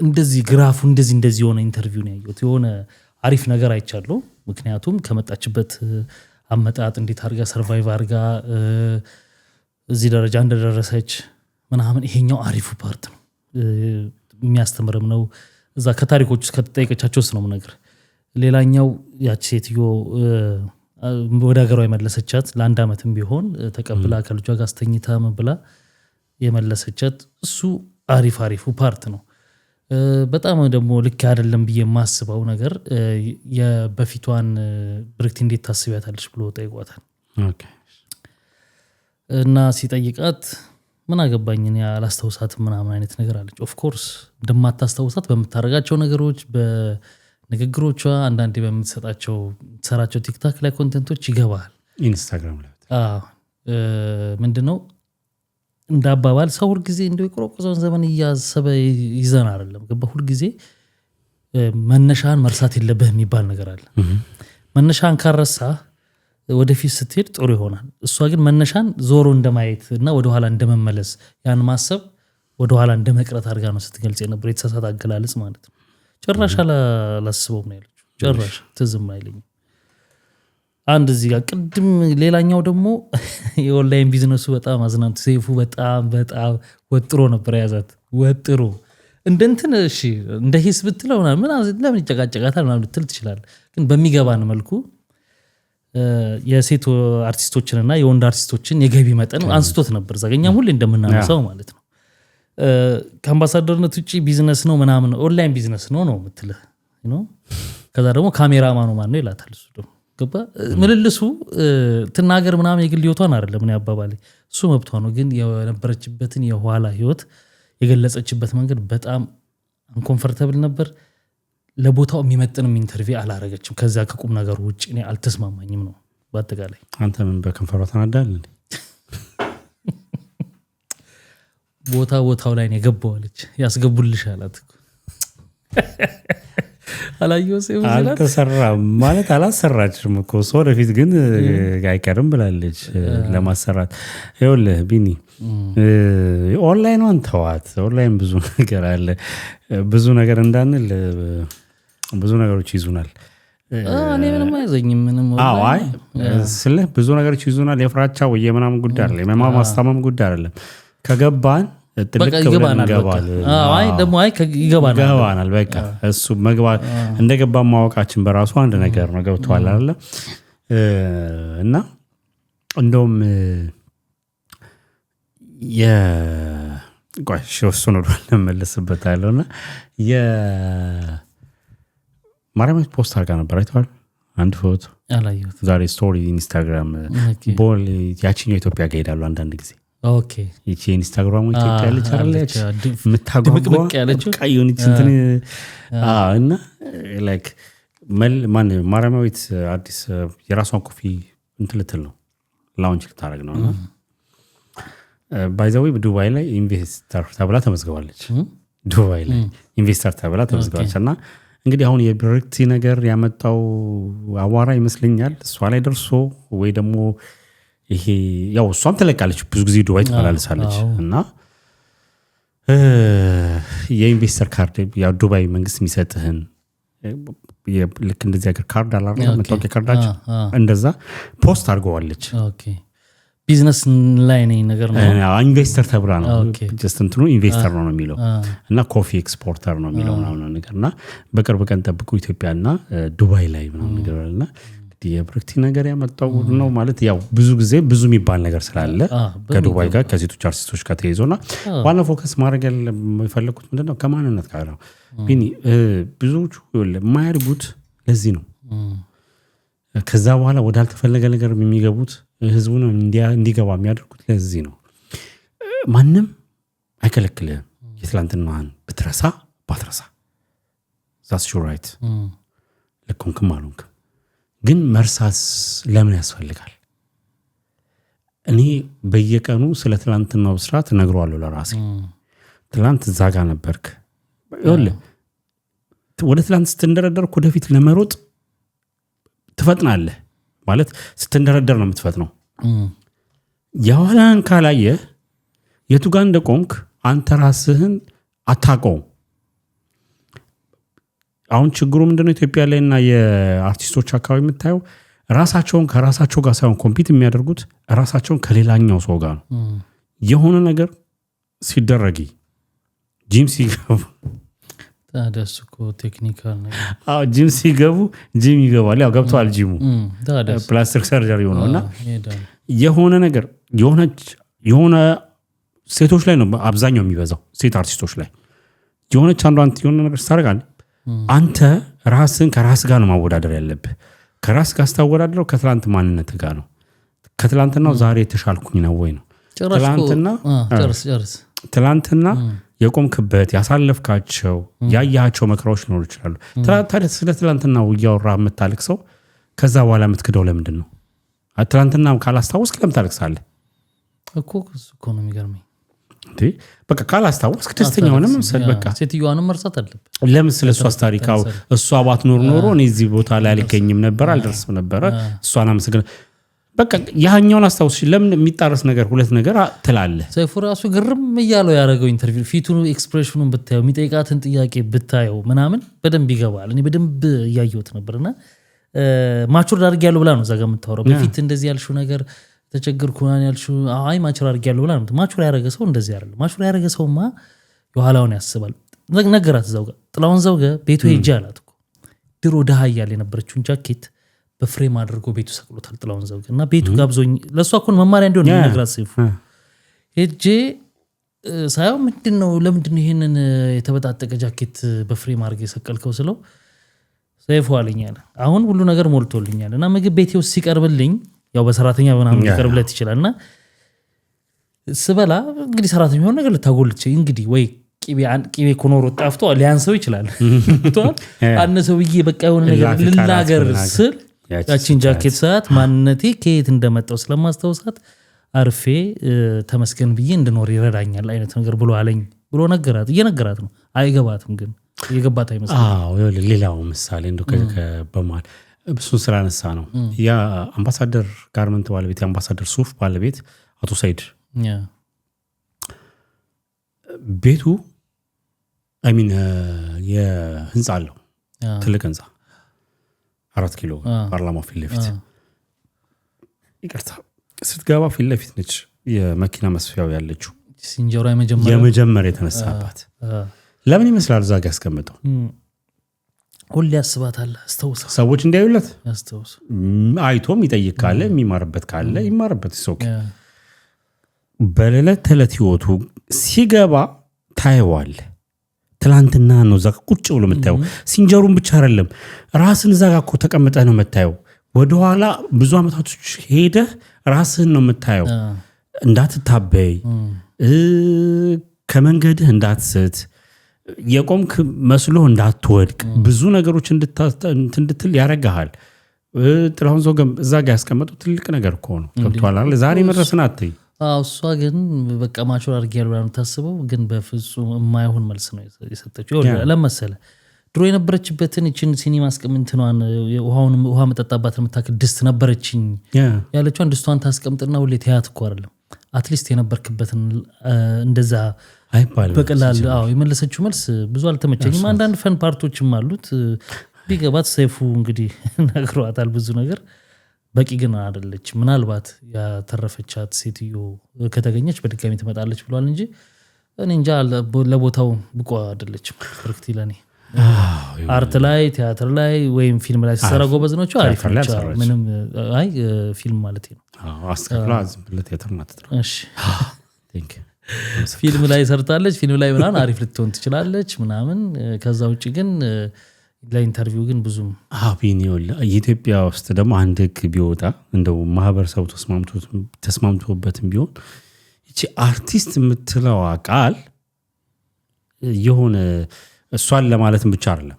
እንደዚህ ግራፉ እንደዚህ ሆነ ኢንተርቪው ነው ያየሁት የሆነ አሪፍ ነገር አይቻለሁ ምክንያቱም ከመጣችበት አመጣጥ እንዴት አድርጋ ሰርቫይቭ አድርጋ እዚህ ደረጃ እንደደረሰች ምናምን ይሄኛው አሪፉ ፓርት ነው የሚያስተምርም ነው እዛ ከታሪኮች ውስጥ ከተጠየቀቻቸው ነው ነገር ሌላኛው ያቺ ሴትዮ ወደ ሀገሯ የመለሰቻት ለአንድ አመትም ቢሆን ተቀብላ ከልጇ ጋር አስተኝታ ብላ የመለሰቻት እሱ አሪፉ ፓርት ነው በጣም ደግሞ ልክ አይደለም ብዬ የማስበው ነገር የበፊቷን ብርክቲ እንዴት ታስቢያታለሽ ብሎ ጠይቋታል እና ሲጠይቃት ምን አገባኝ እኔ አላስተውሳትም ምናምን አይነት ነገር አለች ኦፍ ኮርስ እንደማታስተውሳት በመታረጋቸው ነገሮች በንግግሮቿ አንዳንዴ በመሰጣቸው ተሰራቸው ቲክታክ ላይ ኮንቴንቶች ይገባል ኢንስታግራም ላይ ምንድነው እንዳባባል ሰው ሁሉ ጊዜ እንደው ይቆረቆዘውን ዘመን ያሰበ ይዘና አይደለም ገባ ሁሉ ጊዜ መነሻን መርሳት የለብህ የሚባል ነገር አለ መነሻን ካረሳ ወደፊት ስትሄድ ጥሩ ይሆናል እሷ ግን መነሻን ዞሮ እንደማየት እና ወደ ኋላ እንደመመለስ ያን ማሰብ ወደ ኋላ እንደመቅረት አድርጋ ነው ስትገልጽ የነበረው የተሳሳተ አገላለጽ ማለት ነው ጭራሽ አላስበው ነው ያለችው ጭራሽ ትዝም አይለኝም አንድ እዚህ ጋር ቅድም ሌላኛው ደግሞ የኦንላይን ቢዝነሱ በጣም አዝናንቱ ሴፉ በጣም ወጥሮ ነበር ያዛት ወጥሮ እንደንትን እሺ እንደ ሂስ ብትለው ምን ለምን ይጨቃጨቃታል ምናምን ልትል ትችላል ግን በሚገባን መልኩ የሴት አርቲስቶችንና የወንድ አርቲስቶችን የገቢ መጠን አንስቶት ነበር ዛገኛም ሁሉ እንደምናነሳው ማለት ነው ከአምባሳደርነት ውጪ ቢዝነስ ነው ምናምን ኦንላይን ቢዝነስ ነው የምትልህ ከዛ ደግሞ ካሜራማኑ ማን ነው ይላታል እሱ ደግሞ ገባ ምልልሱ ትናገር ምናምን የግል ህይወቷን አይደለም ምን ያባባል እሱ መብቷ ነው ግን የነበረችበትን የኋላ ህይወት የገለጸችበት መንገድ በጣም አንኮምፎርታብል ነበር ለቦታው የሚመጥንም ኢንተርቪው አላረገችም ከዛ ከቁም ነገር ውጪ እኔ አልተስማማኝም ነው በአጠቃላይ አንተ ምን በከንፈሯ ተናዳል እንዴ ቦታው ላይ ነው የገባዋለች ያስገቡልሽ አላት አላየው ሰው ይላል አልተሰራም ማለት አላሰራችም እኮ ሰው ወደፊት ግን አይቀርም ብላለች ለማሰራት ይኸውልህ ቢኒ ኦንላይን ተዋት ኦንላይን ብዙ ነገር አለ ብዙ ነገር እንዳንል ብዙ ነገሮች ይዙናል እኔ ምንም አይዘኝም ምንም አይ ስለ ብዙ ነገሮች ይዙናል የፍራቻ ወይ የምናምን ጉዳይ አይደለም የማማስታመም ጉዳይ አይደለም ከገባን ጥልቅ ብለን እንገባል አይ ደግሞ ይገባናል በቃ እሱ መግባት እንደገባ ማወቃችን በራሱ አንድ ነገር ነው ገብቷል አይደል እና እንደውም የጓሽ እሱ ነው ለመለስበታለውና ማርያም ፖስት አድርጋ ነበር አይተዋል አንድ ፎቶ አላየሁት ዛሬ ስቶሪ ኢንስታግራም ቦል ያቺኛው ኢትዮጵያ ጋር ሄዳሉ አንዳንድ ጊዜ ኦኬ ይቺ ኢንስታግራም ኢትዮጵያ ያለች አይደለች የምታጓጓ ቀዩኒት እንትን እና ላይክ ማን ማርያማዊት አዲስ የራሷን ኮፊ እንትን ልትል ነው ላውንች ልታደርግ ነው እና ባይ ዘ ዌይ ዱባይ ላይ ኢንቨስተር ተብላ ተመዝግባለች ዱባይ ላይ ኢንቨስተር ተብላ ተመዝግባለች እና እንግዲህ አሁን የብሬክቲ ነገር ያመጣው አዋራ ይመስለኛል እሷ ላይ ደርሶ ወይ ደግሞ ይሄ ያው እሷም ተለቃለች ብዙ ጊዜ ዱባይ ትመላለሳለች እና የኢንቨስተር ካርድ ያው ዱባይ መንግስት የሚሰጥህን ልክ እንደዚህ ሀገር ካርድ አላረጋ መታወቂያ ካርዳቸው እንደዛ ፖስት አድርገዋለች። ቢዝነስ ላይ ነኝ ነገር ነው ኢንቨስተር ተብራ ነው ጀስት እንትኑ ኢንቨስተር ነው የሚለው እና ኮፊ ኤክስፖርተር ነው የሚለው ምናምን ነገርና በቅርብ ቀን ጠብቁ ኢትዮጵያና ዱባይ ላይ ምናምን ነገርና የብሬክቲ ነገር ያመጣው ነው ማለት ያው ብዙ ጊዜ ብዙ የሚባል ነገር ስላለ ከዱባይ ጋር ከሴቶች አርቲስቶች ጋር ተይዞና ዋና ፎከስ ማድረግ የፈለኩት ምንድነው ከማንነት ጋር ነው። ቢኒ ብዙዎቹ የማያድጉት ለዚህ ነው። ከዛ በኋላ ወዳልተፈለገ ነገር የሚገቡት ህዝቡን እንዲገባ የሚያደርጉት ለዚህ ነው። ማንም አይከለክልህም የትላንትናህን ብትረሳ ባትረሳ that's your right ልኩንክም አሉንክም ግን መርሳስ ለምን ያስፈልጋል? እኔ በየቀኑ ስለ ትላንትናው ብስራት እነግረዋለሁ ለራሴ። ትላንት እዛ ጋር ነበርክ ይኸውልህ ወደ ትላንት ስትንደረደር ወደፊት ለመሮጥ ትፈጥናለህ ማለት ስትንደረደር ነው የምትፈጥነው። የኋላን ካላየህ የቱ ጋር እንደቆምክ አንተ ራስህን አታውቀውም። አሁን ችግሩ ምንድነው ኢትዮጵያ ላይና የአርቲስቶች አካባቢ የምታየው ራሳቸውን ከራሳቸው ጋር ሳይሆን ኮምፒት የሚያደርጉት ራሳቸውን ከሌላኛው ሰው ጋር ነው። የሆነ ነገር ሲደረግ ጂም ሲገቡ ታደስኩ ቴክኒካል ነገር ጂም ሲገቡ ጂም ይገባል ያው ገብቷል ጂሙ ፕላስቲክ ሰርጀሪ ሆነውና የሆነ ነገር የሆነ ሴቶች ላይ ነው አብዛኛው የሚበዛው ሴት አርቲስቶች ላይ የሆነች አንዷ የሆነ ነገር ታደርጋለህ አንተ ራስን ከራስ ጋር ነው ማወዳደር ያለብህ። ከራስ ጋር ስታወዳደረው ከትላንት ማንነት ጋር ነው። ከትላንትናው ዛሬ የተሻልኩኝ ነው ወይ ነው ትላንትና የቆምክበት ያሳለፍካቸው ያያቸው መከራዎች ሊኖሩ ይችላሉ። ታዲያ ስለ ትላንትናው እያወራህ የምታለቅሰው ከዛ በኋላ የምትክደው ለምንድን ነው? ትላንትና ካላስታወስክ ለምን ታለቅሳለህ እኮ ነው የሚገርመኝ። በቃ ካላስታወስክ ደስተኛ ሆነ መምሰል በቃ ሴትዮዋንም መርሳት አለብህ። ለምን ስለሷ ታሪካው እሷ ባትኖር ኖሮ እኔ እዚህ ቦታ ላይ አልገኝም ነበር አልደርስም ነበር እሷን አመስግን በቃ ያኛውን አስታውስ። ለምን የሚጣረስ ነገር ሁለት ነገር ትላለህ? ሰይፉ ራሱ ግርም እያለው ያደረገው ኢንተርቪው ፊቱን ኤክስፕሬሽኑን ብታየው የሚጠይቃትን ጥያቄ ብታየው ምናምን በደንብ ይገባል። እኔ በደንብ እያየሁት ነበርና ማቹር አድርጌያለሁ ብላ ነው እዛ ጋር የምታወራው። በፊት እንደዚህ ያልሽው ነገር ተቸገርኩ ማን ያልሽው አይ ማቹር አድርጌያለሁ ብላ ነው። ማቹር ያደረገ ሰው እንደዚህ አይደለም። ማቹር ያደረገ ሰውማ የኋላውን ያስባል። ነገራት እዛው ጋር ጥላውን ዘውገ ቤቱ ሄጄ አላት እኮ ድሮ ደሃ እያለ የነበረችውን ጃኬት በፍሬም አድርጎ ቤቱ ሰቅሎታል ጥላውን ዘውገ እና ቤቱ ጋብዞኝ ለሷ እኮ መማሪያ እንዲሆን ነገራት ሰይፉ ሄጄ ሳይው ምንድነው ለምንድነው ይሄንን የተበጣጠቀ ጃኬት በፍሬም አድርገ የሰቀልከው ስለው ሰይፉ አለኛል አሁን ሁሉ ነገር ሞልቶልኛል እና ምግብ ቤቴ ውስጥ ሲቀርብልኝ ያው በሰራተኛ ምናምን ሊቀርብለት ይችላልና ስበላ እንግዲህ ሰራተኛ ሆነ ነገር ልታጎልች እንግዲህ ወይ ቂቤ ኮኖሮ ጣፍቶ ሊያንሰው ይችላል ቷል አነሰው ብዬ በቃ የሆነ ነገር ልናገር ስል ያቺን ጃኬት ሰዓት ማንነቴ ከየት እንደመጣው ስለማስተውሳት አርፌ ተመስገን ብዬ እንድኖር ይረዳኛል አይነት ነገር ብሎ አለኝ ብሎ ነገራት። እየነገራት ነው አይገባትም ግን የገባት አይመስልም። ሌላው ምሳሌ እንደው በማል እሱን ስላነሳ ነው ያ አምባሳደር ጋርመንት ባለቤት የአምባሳደር ሱፍ ባለቤት አቶ ሰይድ ቤቱ አይሚን የህንፃ አለው ትልቅ ህንፃ 4 ኪሎ ፓርላማ ፊት ለፊት ይቅርታ ስትገባ ፊት ለፊት ነች የመኪና መስፊያው ያለችው ሲንጀራ የመጀመሪያ የተነሳባት ለምን ይመስላል እዛ ጋር ያስቀምጠው ሁሉ ያስባታል አስተውሳ ሰዎች እንዲያዩለት አስተውሳ አይቶም ይጠይቅ ካለ የሚማርበት ካለ ይማርበት ሶክ በለለት ተለት ህይወቱ ሲገባ ታየዋል። ትላንትና ነው እዛ ቁጭ ብሎ መታየው ሲንጀሩን ብቻ አይደለም ራስን እዛ ጋር እኮ ተቀምጠህ ነው መታየው። ወደ ኋላ ብዙ አመታቶች ሄደ ራስን ነው መታየው። እንዳትታበይ ከመንገድህ እንዳትስት የቆምክ መስሎ እንዳትወድቅ ብዙ ነገሮች እንድትል ያረጋሃል። ጥላሁን ዘውገም እዛ ጋር ያስቀመጠው ትልቅ ነገር እኮ ነው። ገብቷል አይደል? ዛሬ መድረስን አትይ እሷ ግን በቃ ማቹር አድርጌያለሁ ብላ ነው ታስበው ግን በፍጹም የማይሆን መልስ ነው የሰጠችው። ለመሰለ ድሮ የነበረችበትን እችን ሲኒማ አስቀምጥናን ውሃ መጠጣባት ለምታክል ድስት ነበረችኝ ያለችው ድስቷን ታስቀምጥና ሁሌ ተያት እኮ አይደለም አትሊስት የነበርክበትን እንደዛ በቀላል የመለሰችው መልስ ብዙ አልተመቸኝም አንዳንድ ፈን ፓርቶችም አሉት ቢገባት ሰይፉ እንግዲህ ነግሯታል ብዙ ነገር በቂ ግን አይደለች ምናልባት ያተረፈቻት ሴትዮ ከተገኘች በድጋሚ ትመጣለች ብሏል እንጂ እኔ እንጃ ለቦታው ብቁ አይደለችም ፍርክቲ ለኔ አርት ላይ ቲያትር ላይ ወይም ፊልም ላይ ሰራ ጎበዝ ነው አሪፍ ምንም አይ ፊልም ማለት ነው አስተካክላ ዝምብለት ቲያትርና ተጥራ እሺ ቴንክ ፊልም ላይ ሰርታለች ፊልም ላይ ምናምን አሪፍ ልትሆን ትችላለች ምናምን ከዛ ውጪ ግን ለኢንተርቪው ግን ብዙም አቢኒዮል ኢትዮጵያ ውስጥ ደግሞ አንድ ህግ ቢወጣ እንደው ማህበረሰቡ ተስማምቶበትም ቢሆን እቺ አርቲስት የምትለው ቃል የሆነ እሷን ለማለትም ብቻ አይደለም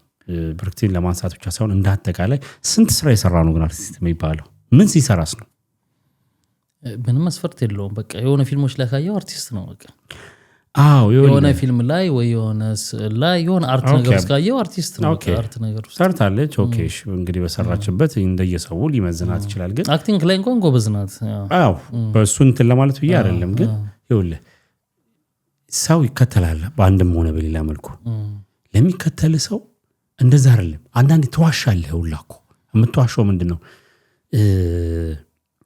ብርክቲን ለማንሳት ብቻ ሳይሆን እንዳጠቃላይ ስንት ስራ የሰራ ነው ግን አርቲስት የሚባለው ምን ሲሰራስ ነው ምንም መስፈርት የለውም በቃ የሆነ ፊልሞች ላይ ካየው አርቲስት ነው በቃ የሆነ ፊልም ላይ ወይ የሆነ ላይ የሆነ አርት ነገር እስካየው አርቲስት ነው አርት ነገር ሰርታለች ኦኬ እሺ እንግዲህ በሰራችበት እንደየሰው ሊመዝናት ይችላል ግን አክቲንግ ላይ እንኳን ጎበዝ ናት በእሱ እንትን ለማለት ብዬ አይደለም ግን ይኸውልህ ሰው ይከተላል በአንድም ሆነ በሌላ መልኩ ለሚከተል ሰው እንደዛ አይደለም አንዳንዴ ተዋሻለህ ሁላ እኮ የምትዋሻው ምንድነው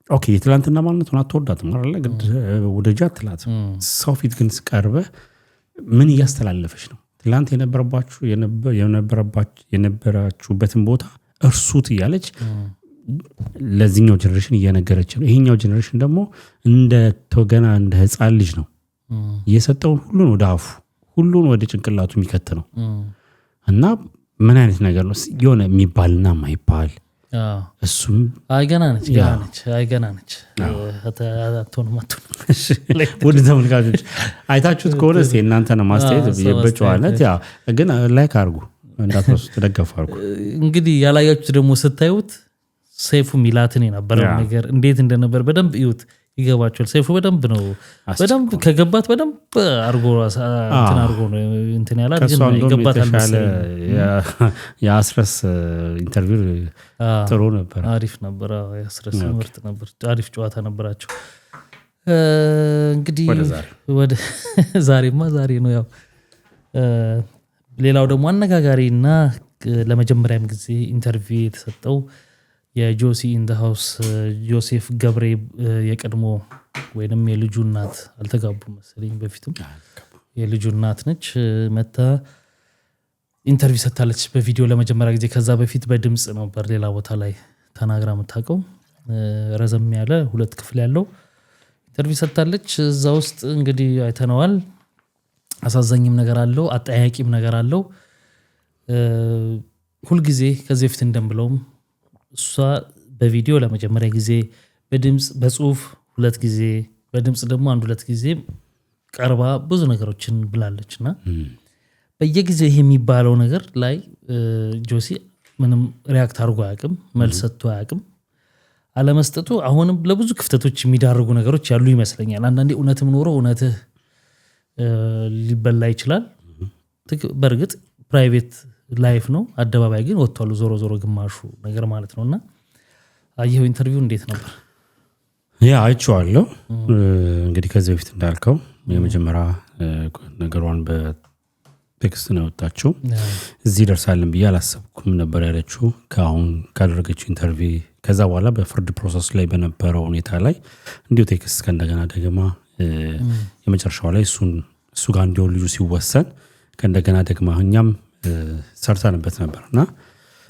ኦኬ የትላንትና ማንነቱን አትወዳትም አይደለ ግድ ወደጃት ትላት ሰው ፊት ግን ስቀርበ ምን እያስተላለፈች ነው ትላንት የነበራችሁበትን ቦታ እርሱት እያለች ለዚህኛው ጀነሬሽን እየነገረች ነው ይሄኛው ጀነሬሽን ደግሞ እንደ ተገና እንደ ህፃን ልጅ ነው እየሰጠውን ሁሉን ወደ አፉ ሁሉን ወደ ጭንቅላቱ የሚከት ነው እና ምን አይነት ነገር ነው የሆነ የሚባልና ማይባል እሱም አይገናነች አይገናነች አቶንማቱ ወደ ተመልካቾች አይታችሁት ከሆነ እናንተ ነው ማስተያየት በጨዋነት ያ ግን ላይክ አድርጉ እንዳትረሱ ተደገፉ አድርጉ እንግዲህ ያላያችሁት ደግሞ ስታዩት ሰይፉ ሚላትን የነበረው ነገር እንዴት እንደነበር በደንብ ይዩት ይገባችኋል ሰይፉ በደንብ ነው በደንብ ከገባት በደንብ አርጎ ነው እንትን ያላት ግን ይገባታል ያስረስ ኢንተርቪው ጥሩ ነበር አሪፍ ነበር ያስረስ ምርጥ ነበር አሪፍ ጨዋታ ነበራቸው እንግዲህ ወደ ዛሬ ነው ያው ሌላው ደግሞ አነጋጋሪና ለመጀመሪያም ጊዜ ኢንተርቪው የተሰጠው የጆሲ ኢን ዘ ሃውስ ጆሴፍ ገብሬ የቀድሞ ወይንም የልጁ እናት አልተጋቡም መሰለኝ በፊትም የልጁ እናት ነች መታ ኢንተርቪው ሰጣለች በቪዲዮ ለመጀመሪያ ጊዜ ከዛ በፊት በድምጽ ነበር ሌላ ቦታ ላይ ተናግራ መታቀው ረዘም ያለ 2 ክፍል ያለው ኢንተርቪው ሰጣለች እዛ ውስጥ እንግዲህ አይተነዋል አሳዛኝም ነገር አለው አጣያቂም ነገር አለው ሁሉ ጊዜ ከዚህ በፊት እንደምብለውም እሷ በቪዲዮ ለመጀመሪያ ጊዜ በድምጽ በጽሁፍ 2 ጊዜ በድምጽ ደግሞ 1-2 ጊዜ ቀርባ ብዙ ነገሮችን ብላለችና በየጊዜው ይሄ የሚባለው ነገር ላይ ጆሲ ምንም ሪአክት አድርጎ አያውቅም መልስ ሰጥቶ አያውቅም አለመስጠቱ አሁንም ለብዙ ክፍተቶች የሚዳርጉ ነገሮች ያሉ ይመስለኛል አንዳንዴ እውነትም ኖሮ እውነትህ ሊበላ ይችላል በርግጥ ፕራይቬት ላይፍ ነው አደባባይ ግን ወጥቷል ዞሮ ግማሹ ነገር ማለት ነውና አየው ኢንተርቪው እንዴት ነበር ያ አይቼዋለሁ እንግዲህ ከዚህ በፊት እንዳልከው የመጀመሪያ ነገሯን በቴክስት ነው ወጣችው እዚህ ደርሳለን ብዬ አላሰብኩም ነበር ያለችው ከአሁን ካደረገችው ኢንተርቪው ከዛ በኋላ በፍርድ ፕሮሰስ ላይ በነበረው ሁኔታ ላይ እንዲሁ ቴክስት ከእንደገና ደግማ የመጨረሻው ላይ እሱ ጋር እንዲሆን ልጁ ሲወሰን ከእንደገና ደግማ እኛም ሰርተንበት ነበርና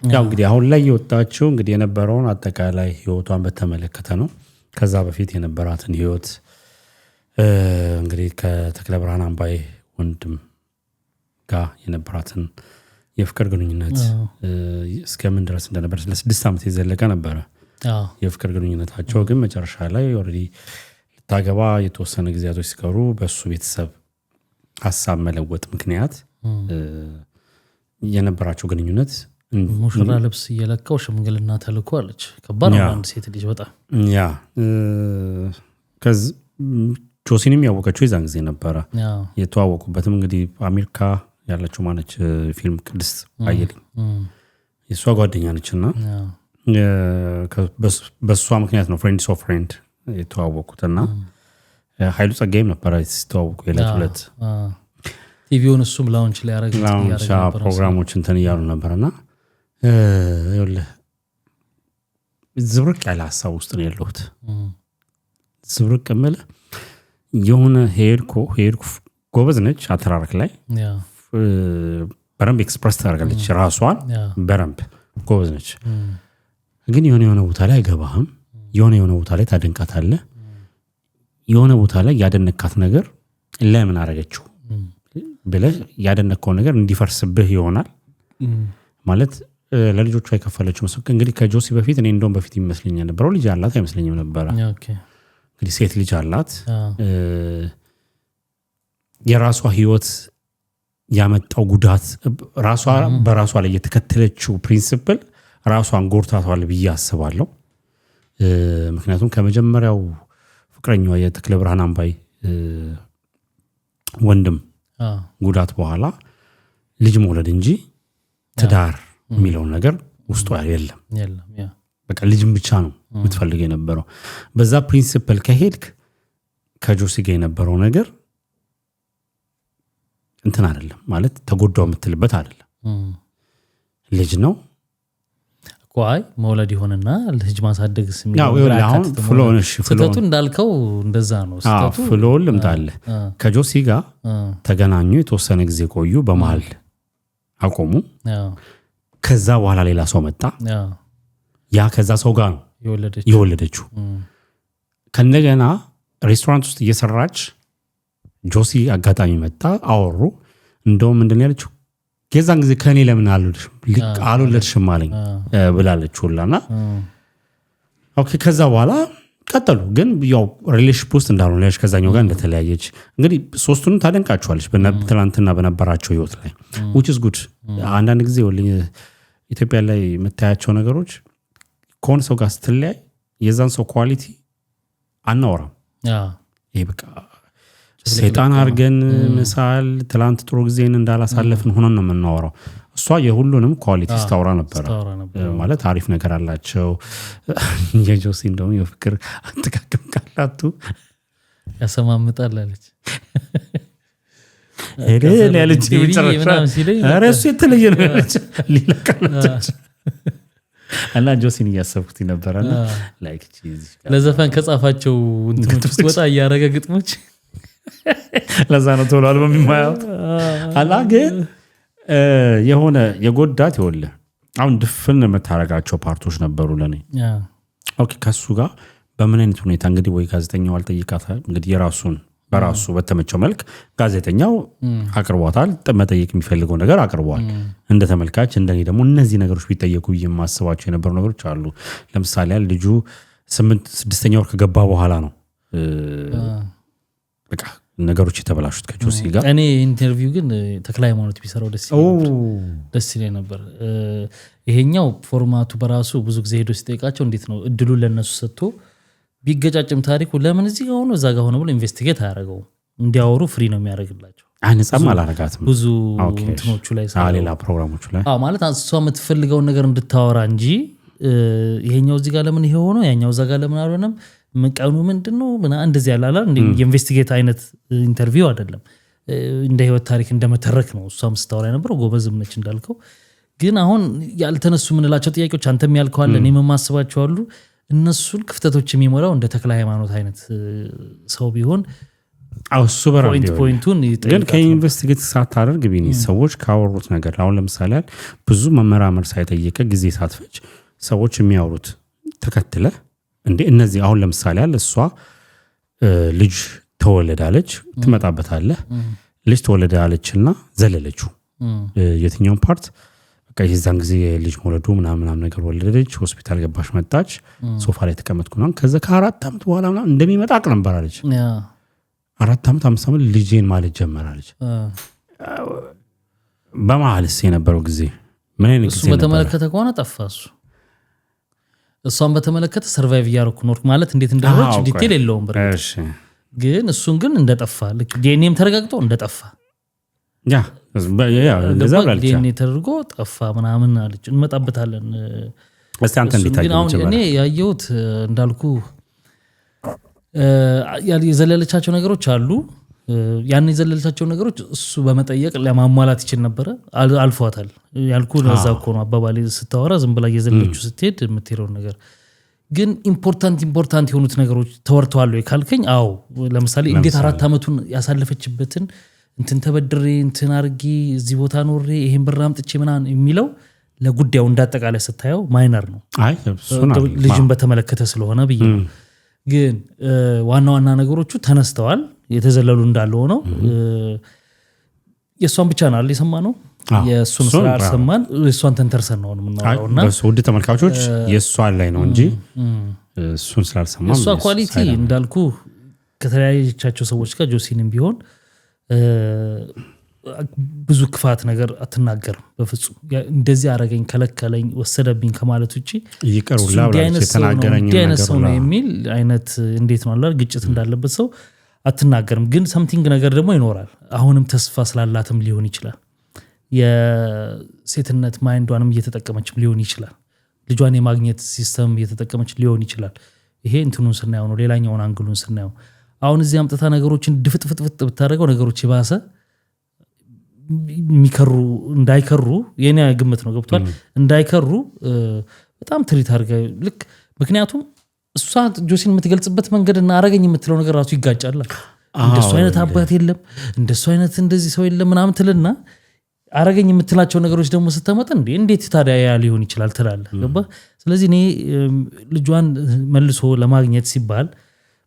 ያው እንግዲህ አሁን ላይ የወጣችው እንግዲህ የነበረውን አጠቃላይ ህይወቷን በተመለከተ ነው ከዛ በፊት የነበራትን ህይወት እንግዲህ ከተክለ ብርሃን አምባይ ወንድም ጋር የነበራትን የፍቅር ግንኙነት እስከምን ድረስ እንደነበር ለ6 ዓመት የዘለቀ ነበር የፍቅር ግንኙነታቸው ግን መጨረሻ ላይ ኦሬዲ ልታገባ የተወሰነ ጊዜያቶች ሲቀሩ በሱ ቤተሰብ ሐሳብ መለወጥ ምክንያት የነበራቸው ግንኙነት ሙሽራ ልብስ እየለካው ሽምግልና ተልኮ አለች ከባድ ነው አንድ ሴት ልጅ በጣም ያ ጆሲንም ያወቀችው የዛን ጊዜ ነበረ የተዋወቁበትም እንግዲህ አሜሪካ ያለችው ማነች ፊልም ቅድስት አየልኝ የሷ ጓደኛ ነችና በሷ ምክንያት ነው ፍሬንድስ ኦፍ ፍሬንድ የተዋወቁትና ኃይሉ ጸጋይም ነበር ሲተዋወቁ የለት ቲቪውን እሱም ላውንች ላይ ያረጋግጥ ፕሮግራሞች እንትን ያሉ ነበርና ይኸውልህ ዝብርቅ ያለ ሀሳብ ውስጥ ነው ያለሁት ዝብርቅ ምል የሆነ ሄድኩ ጎበዝ ነች አተራረክ ላይ በረምብ ኤክስፕረስ ታደርጋለች ራሷን በረምብ ጎበዝ ነች ግን የሆነ ቦታ ላይ አይገባህም የሆነ ቦታ ላይ ታደንቃታለህ የሆነ ቦታ ላይ ያደነካት ነገር ለምን አረጋችሁ ብለህ ያደነከው ነገር እንዲፈርስብህ ይሆናል ማለት ለልጆቿ የከፈለችው መስዋዕት እንግዲህ ከጆሲ በፊት እኔ እንደውም በፊት ይመስለኛል ነበር ልጅ አላት አይመስለኝም ነበር እንግዲህ ሴት ልጅ አላት የራሷ ህይወት ያመጣው ጉዳት ራሷ በራሷ ላይ የተከተለችው ፕሪንሲፕል ራሷን ጎርታቷል ብዬ አስባለሁ ምክንያቱም ከመጀመሪያው ፍቅረኛዋ የተክለ ብርሃን አምባይ ወንድም ጉዳት በኋላ ልጅ መውለድ እንጂ ትዳር የሚለው ነገር ውስጧ የለም በቃ ልጅም ብቻ ነው የምትፈልገው የነበረው በዛ ፕሪንሲፕል ከሄድክ ከጆሲ ጋር የነበረው ነገር እንትን አይደለም ማለት ተጎዳው የምትልበት አይደለም ልጅ ነው ቆይ መውለድ ይሆንና ልጅ ማሳደግ ያው አሁን ፍሎቱ እንዳልከው እንደዛ ነው ፍሎል ልምጣለ ከጆሲ ጋር ተገናኙ የተወሰነ ጊዜ ቆዩ በመሃል አቆሙ ከዛ በኋላ ሌላ ሰው መጣ ያ ከዛ ሰው ጋር ነው የወለደችው ከነገና ሬስቶራንት ውስጥ እየሰራች ጆሲ አጋጣሚ መጣ አወሩ እንደውም ምንድነው ያለችው ከዛን ጊዜ ከኔ ለምን አልወለድሽም አለኝ ብላለች ሁላና ኦኬ ከዛ በኋላ ቀጠሉ ግን ያው ሪሌሽንሺፕ ውስጥ እንዳልሆነች ከዛኛው ጋር እንደተለያየች እንግዲህ ሶስቱን ታደንቃቸዋለች በትላንትና በነበራቸው ህይወት ላይ which is good አንዳንድ ጊዜ ወልኝ ኢትዮጵያ ላይ የምታያቸው ነገሮች ከሆነ ሰው ጋር ስትለያይ የዛን ሰው ኳሊቲ አናወራም ይሄ በቃ ሰይጣን አርገን ምሳል ትላንት ጥሩ ጊዜን እንዳላሳለፍን ሆነን ነው የምናወራው እሷ የሁሉንም ኳሊቲ ስታወራ ነበር ማለት አሪፍ ነገር አላቸው የጆሲ እንደውም የፍቅር አጥቃቅም ቃላቱ ያሰማምጣል አለች ያለች የመጨረሻ እሱ የተለየ ነው ያለች ሌላ ቃላቶች እና ጆሲን እያሰብኩት ነበርና ላይክ ቺዝ ለዘፈን ከጻፋቸው እንትኖች ውስጥ ወጣ ያረገ ግጥሞች ለዛ ነው ቶሎ አልበም የሚማያው አላ ግን የሆነ የጎዳት ይወለ አሁን ድፍን መታረጋቸው ፓርቶች ነበሩ ለኔ ኦኬ ከሱ ጋር በምን አይነት ሁኔታ እንግዲህ ወይ ጋዜጠኛው አልጠይቃታ እንግዲህ የራሱን በራሱ በተመቸው መልክ ጋዜጠኛው አቅርቧታል መጠየቅ የሚፈልገው ነገር አቅርቧል እንደ ተመልካች እንደኔ ደግሞ እነዚህ ነገሮች ቢጠየቁ የማስባቸው የነበሩ ነገሮች አሉ ለምሳሌ ልጁ 6ኛ ወር ከገባ በኋላ ነው በቃ ነገሮች የተበላሹት ከጆሲ ጋር እኔ ኢንተርቪው ግን ተክለ ሃይማኖት ቢሰራው ደስ ይለኝ ነበር ይሄኛው ፎርማቱ በራሱ ብዙ ጊዜ ሄዶ ሲጠይቃቸው እንዴት ነው እድሉ ለነሱ ሰጥቶ ቢገጫጭም ታሪኩ ለምን እዚህ ጋር ሆኖ እዛ ጋር ሆኖ ብሎ ኢንቨስቲጌት አያደርገው እንዲያወሩ ፍሪ ነው የሚያደርግላቸው አንጻም አላረጋትም ብዙ እንትኖቹ ላይ ሌላ ፕሮግራሞቹ ላይ ማለት እሷ የምትፈልገው ነገር እንድታወራ እንጂ ይሄኛው እዚህ ጋር ለምን ይሄ ሆኖ ያኛው እዛ ጋር ለምን አልሆነም መቀኑ ምንድነው እንደዚህ ያላላ ኢንቨስቲጌት አይነት ኢንተርቪው አይደለም እንደ ህይወት ታሪክ እንደመተረክ ነው እሷም ስታወራ ነበር ጎበዝም ነች እንዳልከው ግን አሁን ያልተነሱ ምንላቸው ጥያቄዎች አንተም ያልከው አለ እኔም ማስባቸው አሉ እነሱን ክፍተቶች የሚሞላው እንደ ተክለ ሃይማኖት አይነት ሰው ቢሆን እሱ ፖይንቱን ግን ከኢንቨስቲጌት ሳታደርግ ቢኒ ሰዎች ካወሩት ነገር አሁን ለምሳሌ ብዙ መመራመር ሳይጠይቅ ጊዜ ሳትፈጅ ሰዎች የሚያወሩት ተከትለ እንዴ እነዚህ አሁን ለምሳሌ አለ እሷ ልጅ ተወለዳለች ትመጣበታለህ ልጅ ተወለዳለችና ዘለለችው የትኛው ፓርት በቃ የዛን ጊዜ ልጅ መውለዱ ምናምን ነገር ወለደች ሆስፒታል ገባሽ መጣች ሶፋ ላይ ተቀመጥኩና ከዛ ከ4 አመት በኋላ እንደሚመጣ አቅነበራለች 4 አመት 5 አመት ልጄን ማለት ጀመራለች በመሐልስ የነበረው ጊዜ ምን አይነት ጊዜ በተመለከተ ከሆነ ጠፋሱ እሷን በተመለከተ ሰርቫይቭ ያረኩ ኖርክ ማለት እንዴት እንደሆነች ዲቴል የለውም በርግጥ ግን እሱን ግን እንደጠፋ ልክ ዲኤንኤም ተረጋግጦ እንደጠፋ ያ እንደዛ ብላለች ዲኤንኤ ተደርጎ ጠፋ ምናምን አለች እንመጣበታለን እስቲ አንተ እንዴት ታውቂው እኔ ያየሁት እንዳልኩ የዘለለቻቸው ነገሮች አሉ ያን የዘለለቻቸው ነገሮች እሱ በመጠየቅ ለማሟላት ይችል ነበር አልፏታል ያልኩ ለዛ እኮ ነው አባባሌ ስታወራ ዝም ብላ የዘለለችው ስትሄድ የምትሄደው ነገር ግን ኢምፖርታንት የሆኑት ነገሮች ተወርተዋል ወይ ካልከኝ አዎ ለምሳሌ እንዴት 4 አመቱን ያሳለፈችበትን እንትን ተበድሬ እንትን አርጊ እዚህ ቦታ ኖሬ ይሄን ብር አምጥቼ ምናን የሚለው ለጉዳዩ እንዳጠቃላይ ስታየው ማይነር ነው አይ እሱና ልጅን በተመለከተ ስለሆነ ብዬ ግን ዋና ነገሮቹ ተነስተዋል የተዘለሉ እንዳለ ሆነው የሷን ብቻ ነው አይደል የሰማነው የሱን ስራር ሰማን እሷን ተንተርሰን ነው የምናወራውና በሶድ ተመልካቾች የሷን ላይ ነው እንጂ እሱን ስራር ሰማን እሷ ኳሊቲ እንዳልኩ ከተለያየቻቸው ሰዎች ጋር ጆሲንም ቢሆን ብዙ ክፋት ነገር አትናገርም በፍጹም እንደዚህ አረገኝ ከለከለኝ ወሰደብኝ ከማለት ውጪ ይቀርውላ ብላለች የተናገረኝ ነገር ነው የሚል አይነት እንዴት ነው አላል ግጭት እንዳለበት ሰው አትናገርም ግን something ነገር ደግሞ ይኖራል አሁንም ተስፋ ስላላትም ሊሆን ይችላል የሴትነት ማይንዷንም እየተጠቀመችም ሊሆን ይችላል ልጇን የማግኘት ሲስተም እየተጠቀመች ሊሆን ይችላል ይሄ እንትኑን ስናየው ነው ሌላኛውን አንግሉን ስናየው አሁን እዚህ አምጥታ ነገሮችን ድፍጥፍጥፍጥ ብታደርገው ነገሮች ይባሰ የሚከሩ እንዳይከሩ የኔ ግምት ነው ገብቷል እንዳይከሩ በጣም ትሪት አድርጋ ልክ ምክንያቱም እሷ ጆሲን የምትገልጽበት መንገድና አረገኝ የምትለው ነገር ራሱ ይጋጫል እንደሱ አይነት አባት የለም እንደሱ አይነት እንደዚህ ሰው የለም ምናምን ትልና አረገኝ የምትላቸው ነገሮች ደግሞ ስተመጣ እንዴት ታዲያ ያ ሊሆን ይችላል ትላለህ ገባ ስለዚህ እኔ ልጇን መልሶ ለማግኘት ሲባል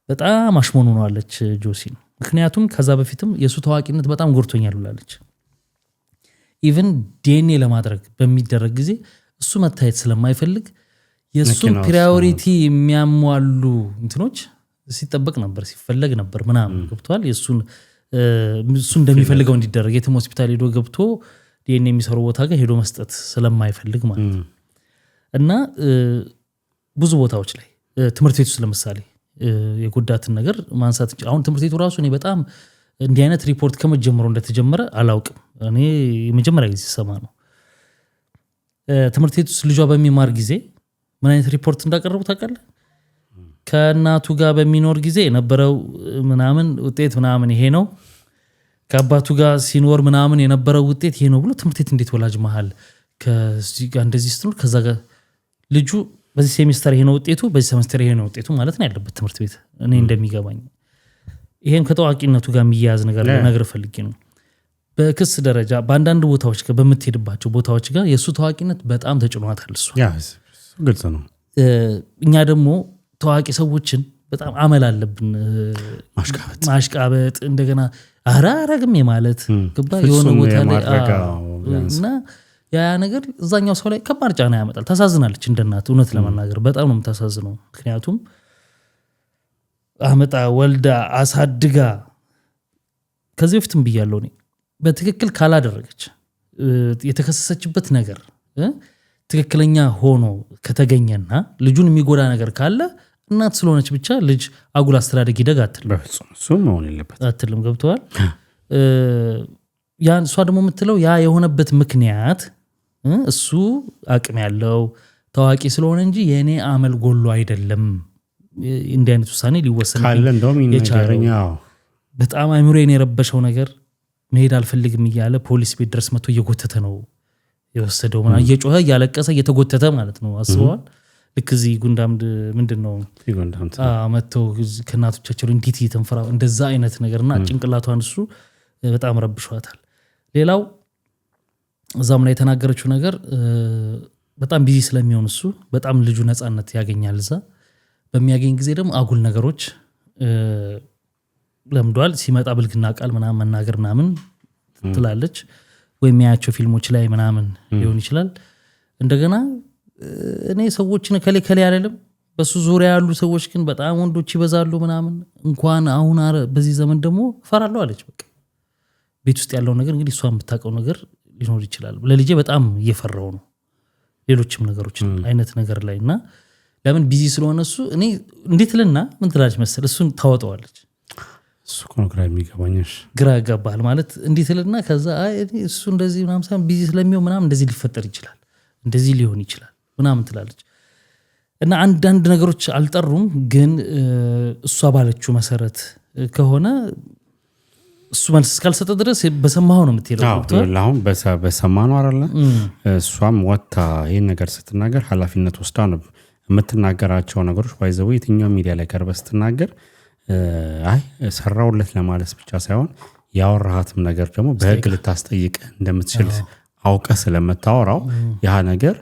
በጣም አሽሞኑ ነው አለች ጆሲን ምክንያቱም ከዛ በፊትም የሱ ታዋቂነት በጣም ጎርቶኛል ብላለች ኢቭን ዲኤንኤ ለማድረግ በሚደረግ ጊዜ እሱ መታየት ስለማይፈልግ የሱን ፕራዮሪቲ የሚያሟሉ እንትኖች ሲጠበቅ ነበር ሲፈለግ ነበር ምናምን ገብቷል የሱን እሱ እንደሚፈልገው እንዲደረግ የትም ሆስፒታል ሄዶ ገብቶ ዲኤንኤ የሚሰሩ ቦታ ጋር ሄዶ መስጠት ስለማይፈልግ ማለት ነው እና ብዙ ቦታዎች ላይ ትምህርት ቤት ውስጥ ለምሳሌ የጎዳትን ነገር ማንሳት አሁን ትምህርት ቤቱ ራሱ እኔ በጣም እንዲህ አይነት ሪፖርት ከመጀመሩ እንደተጀመረ አላውቅም እኔ የመጀመሪያ ጊዜ ሰማ ነው ትምህርት ቤት ውስጥ ልጇ በሚማር ጊዜ ምን አይነት ሪፖርት እንዳቀረቡ ታውቃለህ ከእናቱ ጋር በሚኖር ጊዜ የነበረው ምናምን ውጤት ምናምን ይሄ ነው ከአባቱ ጋር ሲኖር ምናምን የነበረው ውጤት ይሄ ነው ብሎ ትምህርት ቤት እንዴት ወላጅ መሃል ከዚህ ጋር እንደዚህ ስትኖር ከዛ ጋር ልጁ በዚህ ሴሚስተር ይሄ ነው ውጤቱ በዚህ ሴሚስተር ይሄ ነው ውጤቱ ማለት ነው ያለበት ትምህርት ቤት እኔ እንደሚገባኝ ይሄም ከታዋቂነቱ ጋር የሚያያዝ ነገር ነገር ፈልጌ ነው በክስ ደረጃ በአንዳንድ ቦታዎች ጋር በምትሄድባቸው ቦታዎች ጋር የሱ ታዋቂነት በጣም ተጭኗታል እሱ ግልጽ ነው እኛ ደግሞ ታዋቂ ሰዎችን በጣም አመል አለብን ማሽቃበጥ እንደገና አራረግም የማለት ግባ የሆነ ቦታ ላይ እና ያ ነገር እዛኛው ሰው ላይ ከባድ ጫና ያመጣል ታሳዝናለች እንደናት እውነት ለማናገር በጣም ነው የምታሳዝነው ምክንያቱም አመጣ ወልዳ አሳድጋ ከዚህ በፊትም ብያለሁ እኔ በትክክል ካላደረገች የተከሰሰችበት ነገር ትክክለኛ ሆኖ ከተገኘና ልጁን የሚጎዳ ነገር ካለ እናት ስለሆነች ብቻ ልጅ አጉል አስተዳደግ ይደግ አትልም በፍጹም እሱ መሆን የለበት አትልም ገብቷል ያን እሷ ደግሞ የምትለው ያ የሆነበት ምክንያት እሱ አቅም ያለው ታዋቂ ስለሆነ እንጂ የኔ አመል ጎሎ አይደለም እንዲህ አይነት ውሳኔ ሊወሰን ካለ እንደውም ይነገረኛው በጣም አይምሮዬን የረበሸው ነገር መሄድ አልፈልግም እያለ ፖሊስ ቤት ድረስ መጥቶ እየጎተተ ነው የወሰደው ማለት እየጮኸ እያለቀሰ እየተጎተተ ማለት ነው አስበዋል ልክ እዚህ ጉንዳምድ ምንድነው መጥቶ ከእናቶቻቸው እንዴት እየተንፈራ እንደዛ አይነት ነገርና ጭንቅላቷን እሱ በጣም ረብሿታል ሌላው እዛም ላይ የተናገረችው ነገር በጣም ቢዚ ስለሚሆን እሱ በጣም ልጁ ነፃነት ያገኛል እዛ በሚያገኝ ጊዜ ደግሞ አጉል ነገሮች ለምዷል ሲመጣ ብልግና ቃል ምናምን መናገር ምናምን ትላለች ወይም ያያቸው ፊልሞች ላይ ምናምን ሊሆን ይችላል እንደገና እኔ ሰዎችን ከሌ አይደለም በሱ ዙሪያ ያሉ ሰዎች ግን በጣም ወንዶች ይበዛሉ ምናምን እንኳን አሁን በዚህ ዘመን ደግሞ ፈራለሁ አለች በቃ ቤት ውስጥ ያለው ነገር እንግዲህ እሷን የምታውቀው ነገር ሊኖር ይችላል ለልጄ በጣም እየፈራው ነው ሌሎችም ነገሮች አይነት ነገር ላይ እና ለምን ቢዚ ስለሆነ እሱ እኔ እንዴት ልና ምን ትላለች መሰል እሱን ታወጣዋለች እሱ ኮንክራ የሚገባኝሽ ግራ ያጋባል ማለት እንዴት ልና ከዛ አይ እሱ እንደዚህ ምናምን ሳይሆን ቢዚ ስለሚሆን ምናምን እንደዚህ ሊፈጠር ይችላል እንደዚህ ሊሆን ይችላል ምናምን ትላለች እና አንዳንድ ነገሮች አልጠሩም ግን እሷ ባለችው መሰረት ከሆነ እሱ መልስ እስካልሰጠ ድረስ በሰማኸው ነው የምትሄደው አሁን በሰማነው አይደለ እሷም ወታ ይሄን ነገር ስትናገር ኃላፊነት ወስዳ ነው የምትናገራቸው ነገሮች ባይዘው የትኛው ሚዲያ ላይ ቀርበህ ስትናገር አይ ሰራውለት ለማለት ብቻ ሳይሆን ያወራሃትም ነገር ደግሞ በህግ ልታስጠይቅ እንደምትችል አውቀህ ስለምታወራው ያ ነገር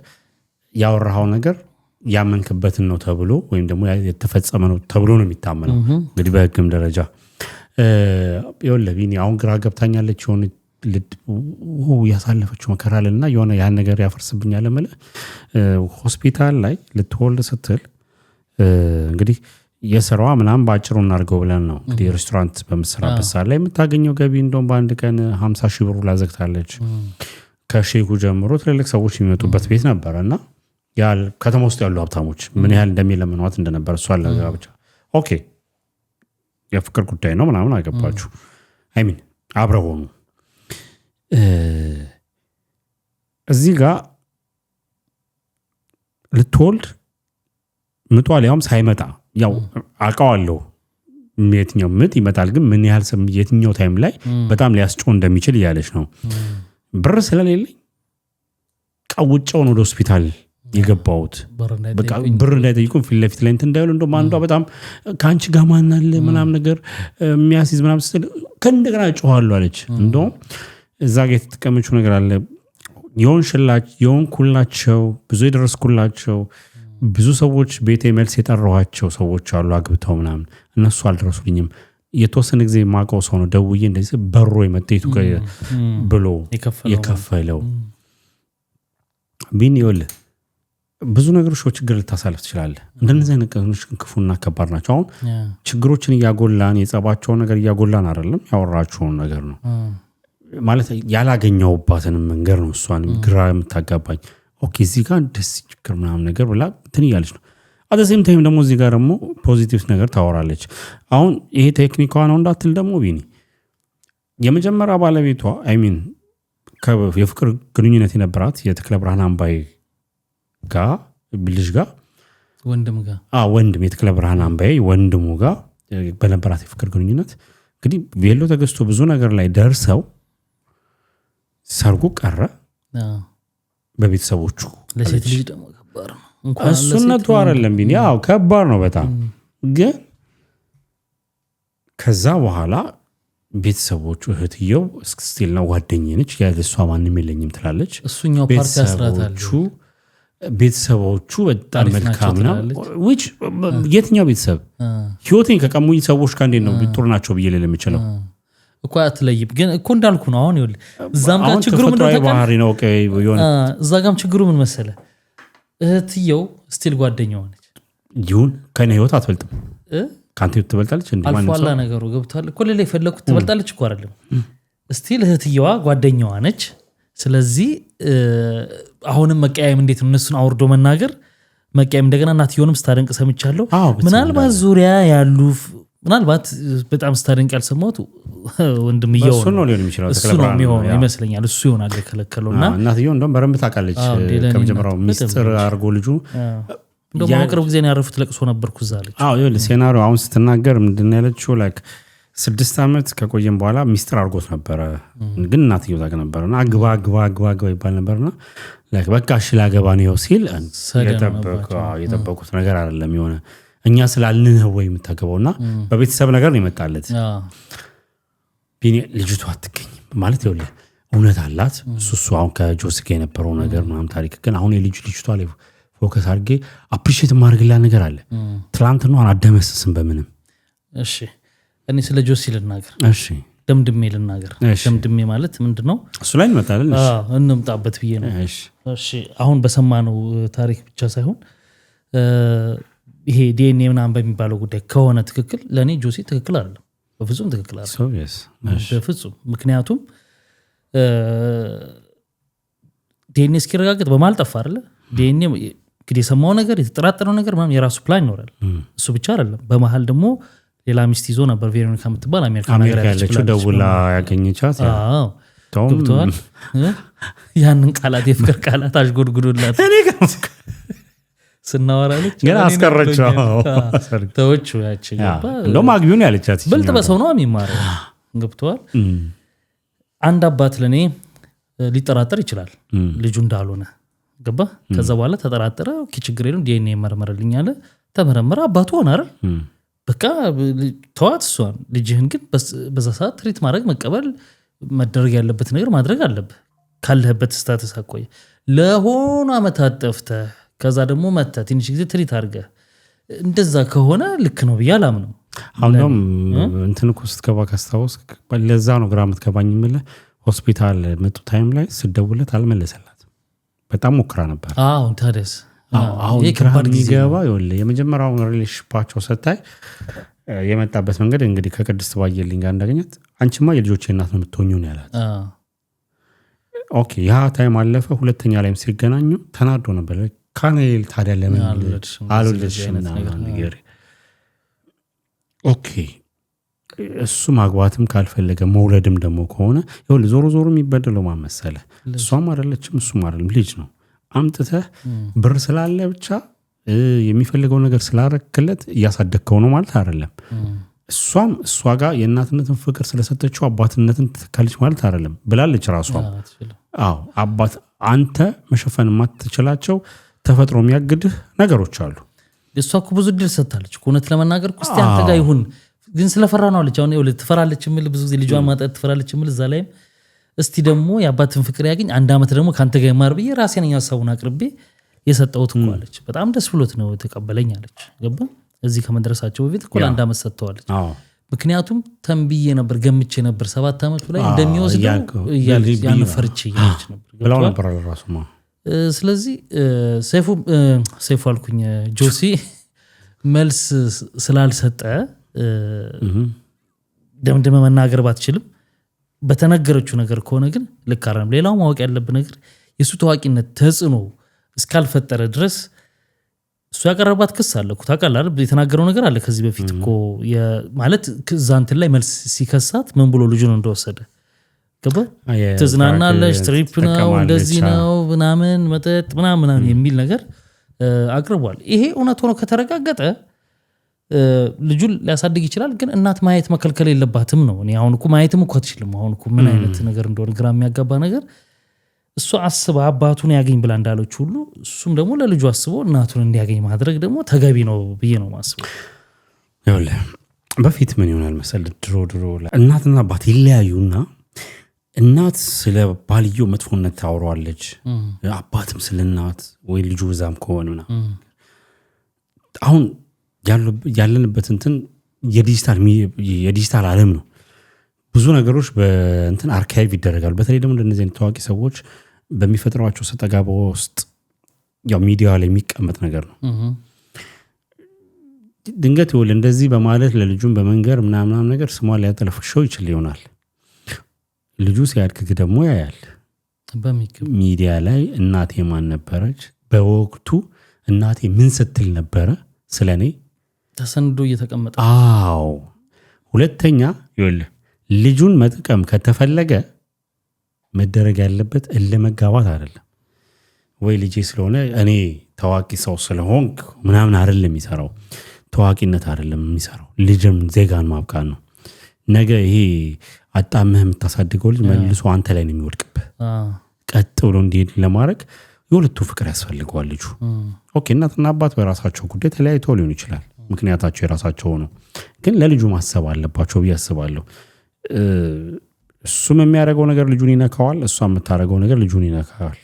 ያወራው ነገር ያመንክበትን ነው ተብሎ ወይም ደግሞ የተፈጸመ ነው ተብሎ ነው የሚታመነው እንግዲህ በህግም ደረጃ ይወለቢኒ አሁን ግራ ገብታኛለች የሆነ ያሳለፈችው መከራልና የሆነ ያን ነገር ያፈርስብኛል ማለት ሆስፒታል ላይ ልትወልድ ስትል እንግዲህ የሰራዋ ምናምን ባጭሩ እናርገው ብለን ነው እንግዲህ ሬስቶራንት በመሰራበት ሰዓት ላይ የምታገኘው ገቢ እንደውም በአንድ ቀን 50,000 ብር ላዘግታለች ከሼኩ ጀምሮ ትልልቅ ሰዎች የሚመጡበት ቤት ነበርና ያል ከተማ ውስጥ ያሉ ሀብታሞች ምን ያህል እንደሚለምኗት እንደነበር እሷ አላጋ ብቻ ኦኬ የፍቅር ጉዳይ ነው ምናምን አገባችሁ አይ ሚን አብረው ሆኑ እዚህ ጋር ልትወልድ ምጧ ሊያውም ሳይመጣ ያው አውቀዋለሁ የትኛው ምጥ ይመጣል ግን ምን ያህል የትኛው ታይም ላይ በጣም ሊያስጮህ እንደሚችል እያለች ነው ብር ስለሌለኝ ቀውጨውን ወደ ሆስፒታል የገባሁት በቃ ብር እንዳይጠይቁን ፊት ለፊት ላይ እንትን እንዳይሉ እንደውም አንዷ በጣም ከአንቺ ጋር ማን አለ ምናምን ነገር የሚያስይዝ ምናምን ስትል ከእንደገና ጮኻለሁ አለች እንደውም እዛ ጋር የተጠቀመችው ነገር አለ የሆን ኩላቸው ብዙ የደረስኩላቸው ብዙ ሰዎች ቤቴ መልስ የጠራኋቸው ሰዎች አሉ አግብተው ምናምን እነሱ አልደረሱልኝም የተወሰነ ጊዜ ማቀው ሰው ነው ደውዬ እንደዚህ በሮ የመጣይቱ ብሎ የከፈለው ቢን ይወል ብዙ ነገሮች ችግር ልታሳልፍ ትችላለህ እንደነዚህ ነገሮች ክፉና ከባድ ናቸው አሁን ችግሮችን ያጎላን የጸባቸው ነገር ያጎላን አይደለም ያወራቸው ነገር ነው ማለት ያላገኘውባትን መንገር ነው እሷን ግራ የምታጋባኝ ኦኬ እዚህ ጋር ደስ ችግር ምናምን ነገር ብላ እንትን እያለች ነው አደሴም ታይም ደግሞ እዚህ ጋር ደግሞ ፖዚቲቭ ነገር ታወራለች አሁን ይሄ ቴክኒኳ ነው እንዳትል ደግሞ ቢኒ የመጀመሪያ ባለቤቷ አይ ሚን የፍቅር ግንኙነት የነበራት የተክለ ብርሃን አምባይ ጋር ልጅ ጋር ወንድም የተክለ ብርሃን አምባይ ወንድሙ ጋር በነበራት የፍቅር ግንኙነት እንግዲህ ቬሎ ተገዝቶ ብዙ ነገር ላይ ደርሰው ሰርጉ ቀረ በቤተሰቦቹ ለሴት ልጅ ደግሞ ከባድ ነው እንኳን እሱነቱ አይደለም ቢኒ ያው ከባድ ነው በጣም ግን ከዛ በኋላ ቤተሰቦቹ እህትየው ስቲል ነው ጓደኛዬ ነች ያለሷ ማንንም የለኝም ትላለች እሱኛው ፓርቲ አስራታል ቤተሰቦቹ በጣም መልካም ነው which የትኛው ቤተሰብ ህይወቴን ከቀሙኝ ሰዎች ጋር እንዴት ነው ጥሩ ናቸው ብዬ ልል የምችለው እኮ አትለይም ግን እኮ እንዳልኩ ነው አሁን ይኸውልህ እዛም ጋር ችግሩ ምን ነው እዛ ጋርም ችግሩ ምን መሰለ እህትየው ስቲል ጓደኛዋ ነች ይሁን ከኔ ህይወት አትበልጥም ካንተ ህይወት ትበልጣለች እንዴ ማለት ነው አልፏላ ነገሩ ገብቷል እኮ ለሌላ የፈለኩት ትበልጣለች እኮ አይደለም ስቲል እህትየዋ ጓደኛዋ ነች ስለዚህ አሁንም መቀያየም እንዴት ነው እነሱን አውርዶ መናገር መቀያየም እንደገና እናትየውንም ስታደንቅ ሰምቻለሁ ምናልባት ዙሪያ ያሉ ምናልባት በጣም ስታደንቅ ያልሰማሁት ወንድምየው እሱ ነው ሊሆን የሚችለው እሱ ነው የሚሆነው ይመስለኛል እሱ ይሆናል የከለከለውና እናትየው እንደውም በረምብ ታውቃለች ከመጀመሪያው ሚስጥር አርጎ ልጁ እንደውም በቅርብ ጊዜ ነው ያረፉት ለቅሶ ነበርኩ ዛለች ይኸውልህ ሴናሪዮ አሁን ስትናገር ምንድነው ያለችው ላይክ 6 ዓመት ከቆየም በኋላ ሚስጥር አርጎት ነበር ግን እናትየው ታውቅ ነበርና አግባ ይባል ነበርና ላይክ በቃ እሺ ላገባ ነው ሲል የጠበቁት ነገር አይደለም የሆነ እኛ ስላልን ነው ወይ የምታገባውና በቤተሰብ ነገር ነው የመጣለት ቢኒ ልጅቷ አትገኝ ማለት ይኸውልህ እውነት አላት እሱ አሁን ከጆስ ጋር የነበረው ነገር ምናምን ታሪክ ግን አሁን ልጅቷ ላይ ፎከስ አድርጌ አፕሪሺየት ማድረግላ ነገር አለ ትላንት ነው አዳመሰስም በምንም እሺ እኔ ስለ ጆሲ ልናገር እሺ ደምድሜ ልናገር ደምድሜ ማለት ምንድነው እሱ ላይ እንመጣለን እሺ እንምጣበት ብዬ ነው እሺ አሁን በሰማነው ታሪክ ብቻ ሳይሆን ይሄ ዲኤንኤ ምናምን በሚባለው ጉዳይ ከሆነ ትክክል ለኔ ጆሲ ትክክል አይደለም በፍጹም ትክክል አይደለም በፍጹም ምክንያቱም ዲኤንኤ እስኪረጋገጥ በማል ጠፋ አይደለ ዲኤንኤ እንግዲህ የሰማው ነገር የተጠራጠረው ነገር ምናምን የራሱ ፕላን ይኖራል እሱ ብቻ አይደለም በመሃል ደግሞ ሌላ ሚስት ይዞ ነበር ቬሮኒካ የምትባል አሜሪካ ያለችው ደውላ ያገኘቻት ገብተዋል ያንን ቃላት የፍቅር ቃላት አሽጎድጉዶላት ስናወራለች ግን አስቀረችው ተወቹ ያቺ እንደውም አግቢውን ያለቻት በልጥ በሰው ነው የሚማረው ገብተዋል አንድ አባት ለኔ ሊጠራጠር ይችላል ልጁ እንዳልሆነ ገባ ከዛ በኋላ ተጠራጠረ ችግር የለም ዲኤንኤ መርመርልኝ አለ ተመረመረ አባቱ ሆነ አይደል በቃ ተዋት እሷን ልጅህን ግን በዛ ሰዓት ትሪት ማድረግ መቀበል መደረግ ያለበት ነገር ማድረግ አለብህ ካለህበት ስታተስ አቆየ ለሆነ አመታት ጠፍተህ ከዛ ደግሞ መተህ ትንሽ ጊዜ ትሪት አድርገህ እንደዛ ከሆነ ልክ ነው ብዬ አላምንም አሁንም እንትን እኮ ስትገባ ካስታወስ ለዛ ነው ግራ የምትገባኝ የምልህ ሆስፒታል መጡ ታይም ላይ ስደውለት አልመለሰላትም በጣም ሞክራ ነበር ታዲያስ አሁን ከባድ ጊዜባ ይኸውልህ የመጀመሪያውን ሪሌሽንሺፓቸው ሰታይ የመጣበት መንገድ እንግዲህ ከቅድስት ባየልኝ ጋር እንዳገኘት አንቺማ የልጆቼ እናት ነው የምትሆኚው ነው ያላት ኦኬ ያ ታይም አለፈ ሁለተኛ ላይም ሲገናኙ ተናዶ ነበር ካኔል ታዲያ ለምን አልወለድሽም ነገር ኦኬ እሱ ማግባትም ካልፈለገ መውለድም ደግሞ ከሆነ ይኸውልህ ዞሮ የሚበደለው ማን መሰለህ እሷም አይደለችም እሱም አይደለም ልጅ ነው አምጥተህ ብር ስላለ ብቻ የሚፈልገው ነገር ስላረክለት እያሳደግከው ነው ማለት አይደለም እሷ ጋር የእናትነትን ፍቅር ስለሰጠችው አባትነትን ትተካለች ማለት አይደለም ብላለች ራሷም አባት አንተ መሸፈን የማትችላቸው ተፈጥሮ የሚያግድህ ነገሮች አሉ እሷ እኮ ብዙ ድል ሰጥታለች እውነት ለመናገር እስቲ አንተ ጋር ይሁን ግን ስለፈራ ነው አለች አሁን ይኸውልህ ትፈራለች የሚል ብዙ ጊዜ ልጇን ማጣት ትፈራለች የሚል እዛ ላይም እስቲ ደግሞ የአባትን ፍቅር ያገኝ አንድ አመት ደግሞ ካንተ ጋር ይማር ብዬ ራሴን ሐሳቡን አቅርቤ የሰጠሁት እኮ አለች በጣም ደስ ብሎት ነው ተቀበለኝ አለች ገባ እዚህ ከመድረሳቸው በፊት እኮ አንድ አመት ሰጥተዋለች ምክንያቱም ተንብዬ ነበር ገምቼ ነበር 7 አመቱ ላይ እንደሚወስደው ያን ፈርቼ ያለች ነበር ብለው ነበር ራሱማ ስለዚህ ሰይፉ አልኩኝ ጆሲ መልስ ስላልሰጠ ደምደም መናገር ባትችልም በተነገረችው ነገር ከሆነ ግን ልክ አይደለም ሌላው ማወቅ ያለበት ነገር የሱ ታዋቂነት ተጽዕኖ እስካልፈጠረ ድረስ እሱ ያቀረባት ክስ አለ እኮ ታውቃለህ አይደል የተናገረው ነገር አለ ከዚህ በፊት እኮ ማለት ዛንትን ላይ መልስ ሲከሳት ምን ብሎ ልጁን እንደወሰደ ገባ ተዝናናለሽ ትሪፕ ነው እንደዚህ ነው ምናምን መጠጥ ምናምን የሚል ነገር አቅርቧል ይሄ እውነት ሆኖ ከተረጋገጠ ልጁን ሊያሳድግ ይችላል ግን እናት ማየት መከልከል የለባትም ነው እኔ አሁን እኮ ማየትም እኮ አትችልም አሁን እኮ ምን አይነት ነገር እንደሆነ ግራ የሚያጋባ ነገር እሱ አስባ አባቱን ያገኝ ብላ እንዳለች ሁሉ እሱም ደግሞ ለልጁ አስቦ እናቱን እንዲያገኝ ማድረግ ደግሞ ተገቢ ነው ብዬ ነው ማስበው ይኸውልህ በፊት ምን ይሆናል መሰለህ ድሮ እናትና አባት ይለያዩና እናት ስለ ባልየው መጥፎነት ታወራለች አባትም ስለ እናት ወይ ልጁ በዛም ከሆነና አሁን ያለንበት እንትን የዲጂታል ዓለም ነው ብዙ ነገሮች በእንትን አርካይቭ ይደረጋሉ በተለይ ደግሞ እንደነዚህ ታዋቂ ሰዎች በሚፈጥሯቸው ሰጠጋባ ውስጥ ያው ሚዲያ ላይ የሚቀመጥ ነገር ነው ድንገት ይወል እንደዚህ በማለት ለልጁን በመንገር ምናምን ነገር ስሟን ሊያጠለፍሽው ይችል ይሆናል ልጁ ሲያድግ ደግሞ ያያል ሚዲያ ላይ እናቴ ማን ነበረች በወቅቱ እናቴ ምን ስትል ነበረ ስለኔ ተሰንዶ እየተቀመጠ ሁለተኛ ይኸውልህ ልጁን መጥቀም ከተፈለገ መደረግ ያለበት ለመጋባት አይደለም ወይ ልጄ ስለሆነ እኔ ታዋቂ ሰው ስለሆንክ ምናምን አይደለም የሚሰራው ታዋቂነት አይደለም የሚሰራው ልጅም ዜጋን ማብቃት ነው ነገ ይሄ አጣመህ የምታሳድገው ልጅ መልሶ አንተ ላይ ነው የሚወድቅብህ ቀጥ ብሎ እንዲሄድ ለማድረግ የሁለቱ ፍቅር ያስፈልገዋል ልጁ ኦኬ እናትና አባት በራሳቸው ጉዳይ ተለያይተው ሊሆን ይችላል ምክንያታቸው የራሳቸው ነው ግን ለልጁ ማሰብ አለባቸው ብዬ አስባለሁ እሱም የሚያደርገው ነገር ልጁን ይነካዋል እሷ የምታደርገው ነገር ልጁን ይነካዋል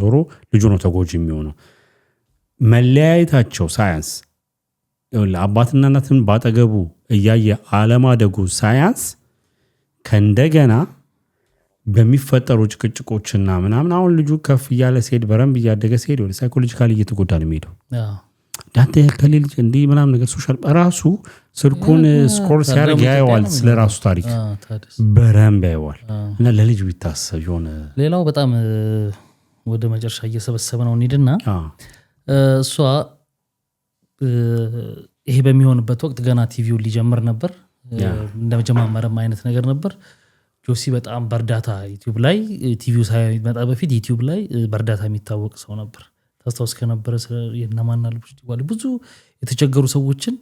ዞሮ ልጁ ነው ተጎጂ የሚሆነው መለያየታቸው ሳያንስ አባትና እናትን ባጠገቡ እያየ አለማደጉ ሳያንስ ከእንደገና በሚፈጠሩ ጭቅጭቆችና ምናምን አሁን ልጁ ከፍ እያለ ሲሄድ በረንብ እያደገ ሲሄድ ወደ ሳይኮሎጂካሊ እየተጎዳ ነው የሚሄደው ዳንተ ከሌልጅ እንዲህ ምናምን ነገር ሶሻል ራሱ ስልኩን ስክሮል ሲያደርግ ያየዋል ስለ ራሱ ታሪክ በረንብ ያየዋል እና ለልጅ ቢታሰብ የሆነ ሌላው በጣም ወደ መጨረሻ እየሰበሰበ ነው እንሂድና እሷ ይሄ በሚሆንበት ወቅት ገና ቲቪው ሊጀምር ነበር እንደመጀማመረም አይነት ነገር ነበር ጆሲ በጣም በርዳታ ዩቲዩብ ላይ ቲቪው ሳይመጣ በፊት ዩቲዩብ ላይ በርዳታ የሚታወቅ ሰው ነበር ታስታውስ ከነበረ የነማና ልብስ ይባል ብዙ የተቸገሩ ሰዎችን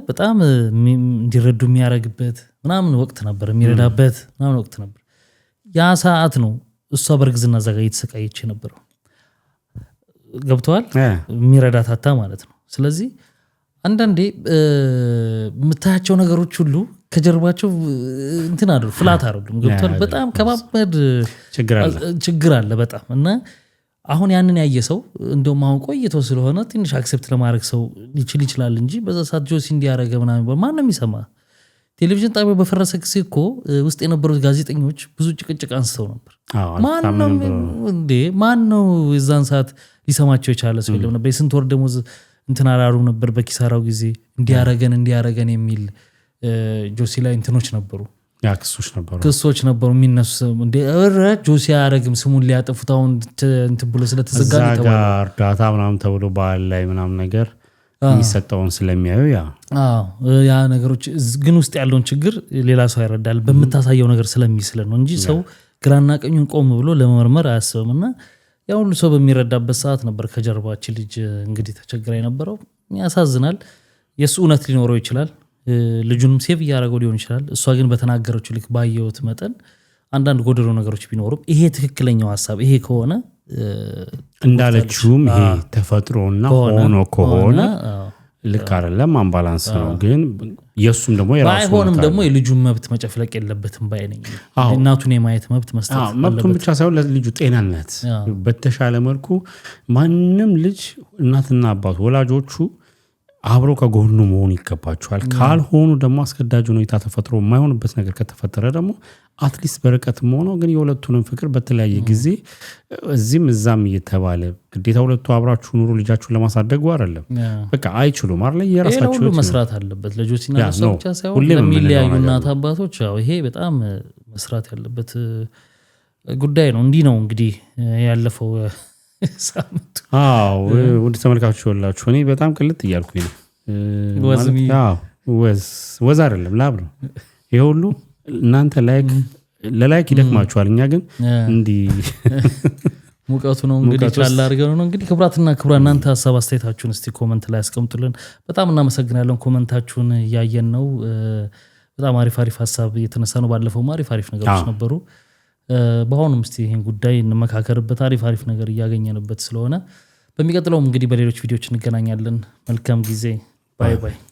በጣም እንዲረዱ የሚያረግበት ምናምን ወቅት ነበር የሚረዳበት ምናምን ወቅት ነበር ያ ሰዓት ነው እሷ በርግዝና ዘጋ እየተሰቃየች ነበር ገብቷል የሚረዳታታ ማለት ነው ስለዚህ አንዳንዴ የምታያቸው ነገሮች ሁሉ ከጀርባቸው እንትን አይደል ፍላት አይደሉም ገብቷል በጣም ከባድ ችግር አለ በጣም እና አሁን ያንን ያየ ሰው እንደውም አሁን ቆይቶ ስለሆነ ትንሽ አክሰፕት ለማድረግ ሰው ይችላል እንጂ በዛ ሰዓት ጆሲ እንዲያረገ ምናምን ማንንም ይሰማ ቴሌቪዥን ጣቢያው በፈረሰ ጊዜ እኮ ውስጥ የነበሩት ጋዜጠኞች ብዙ ጭቅጭቅ አንስተው ነበር ማን ነው የዛን ሰዓት ሊሰማቸው የቻለ ሰው የለም ነበር የስንት ወር ደሞዝ እንትን አላሩ ነበር በኪሳራው ጊዜ እንዲያረገን የሚል ጆሲ ላይ እንትኖች ነበሩ ክሶች ነበሩ የሚነሱ እንደ ጆሲ ያረግም ስሙን ሊያጠፉት አሁን እንትን ብሎ ስለተዘጋ እርዳታ ምናምን ተብሎ ባህል ላይ ምናምን ነገር የሚሰጠውን ስለሚያዩ ያ ነገሮች ግን ውስጥ ያለውን ችግር ሌላ ሰው ያረዳል በምታሳየው ነገር ስለሚስለ ነው እንጂ ሰው ግራና ቀኙን ቆም ብሎ ለመመርመር አያስብምና ያ ሁሉ ሰው በሚረዳበት ሰዓት ነበር ከጀርባችን ልጅ እንግዲህ ተቸግራ የነበረው ያሳዝናል የሱ እውነት ሊኖረው ይችላል ልጁንም ሴቭ ያደረገው ሊሆን ይችላል እሷ ግን በተናገረችው ልክ ባየውት መጠን አንዳንድ ጎደሎ ነገሮች ቢኖሩም ይሄ ትክክለኛው ሐሳብ ይሄ ከሆነ እንዳለችውም ይሄ ተፈጥሮና ሆኖ ከሆነ ልክ አይደለም አምባላንስ ነው ግን የሱም ደግሞ የራሱ ባይሆንም ደግሞ የልጁን መብት መጨፍለቅ የለበትም ባይነኝ እናቱን የማየት መብት መስጠት መብቱን ብቻ ሳይሆን ለልጁ ጤናነት በተሻለ መልኩ ማንንም ልጅ እናትና አባቱ ወላጆቹ አብሮ ከጎኑ መሆን ይገባቸዋል ካልሆኑ ደግሞ አስገዳጅ ሁኔታ ተፈጥሮ የማይሆንበት ነገር ከተፈጠረ ደግሞ አትሊስት በርቀት ሆኖ ግን የሁለቱንም ፍቅር በተለያየ ጊዜ እዚህም እዛም እየተባለ ግዴታ ሁለቱ አብራችሁ ኑሩ ልጃችሁን ለማሳደግ አይደለም በቃ አይችሉም አይደል የራሳቸው ሁሉ መስራት አለበት ልጆችና ሰው ብቻ ሳይሆን ለሚለያዩ እናት አባቶች ይሄ በጣም መስራት ያለበት ጉዳይ ነው እንዲህ ነው እንግዲህ ያለፈው ሳምንቱ ውድ ተመልካቾች ወላችሁ እኔ በጣም ቅልጥ እያልኩኝ ነው ወዝ አይደለም ላብ ነው ይሄ ሁሉ እናንተ ለላይክ ይደክማችኋል እኛ ግን እንዲህ ሙቀቱ ነው እንግዲህ ቻላ አድርገን ነው እንግዲህ ክብራትና ክብራ እናንተ ሐሳብ አስተያየታችሁን እስቲ ኮሜንት ላይ አስቀምጡልን በጣም እናመሰግናለን ኮሜንታችሁን ያየን ነው በጣም አሪፍ ሐሳብ እየተነሳ ነው ባለፈው አሪፍ ነገሮች ነበሩ በአሁኑም እስቲ ይሄን ጉዳይ እንመካከርበት አሪፍ ነገር እያገኘንበት ስለሆነ በሚቀጥለውም እንግዲህ በሌሎች ቪዲዮዎች እንገናኛለን መልካም ጊዜ ባይ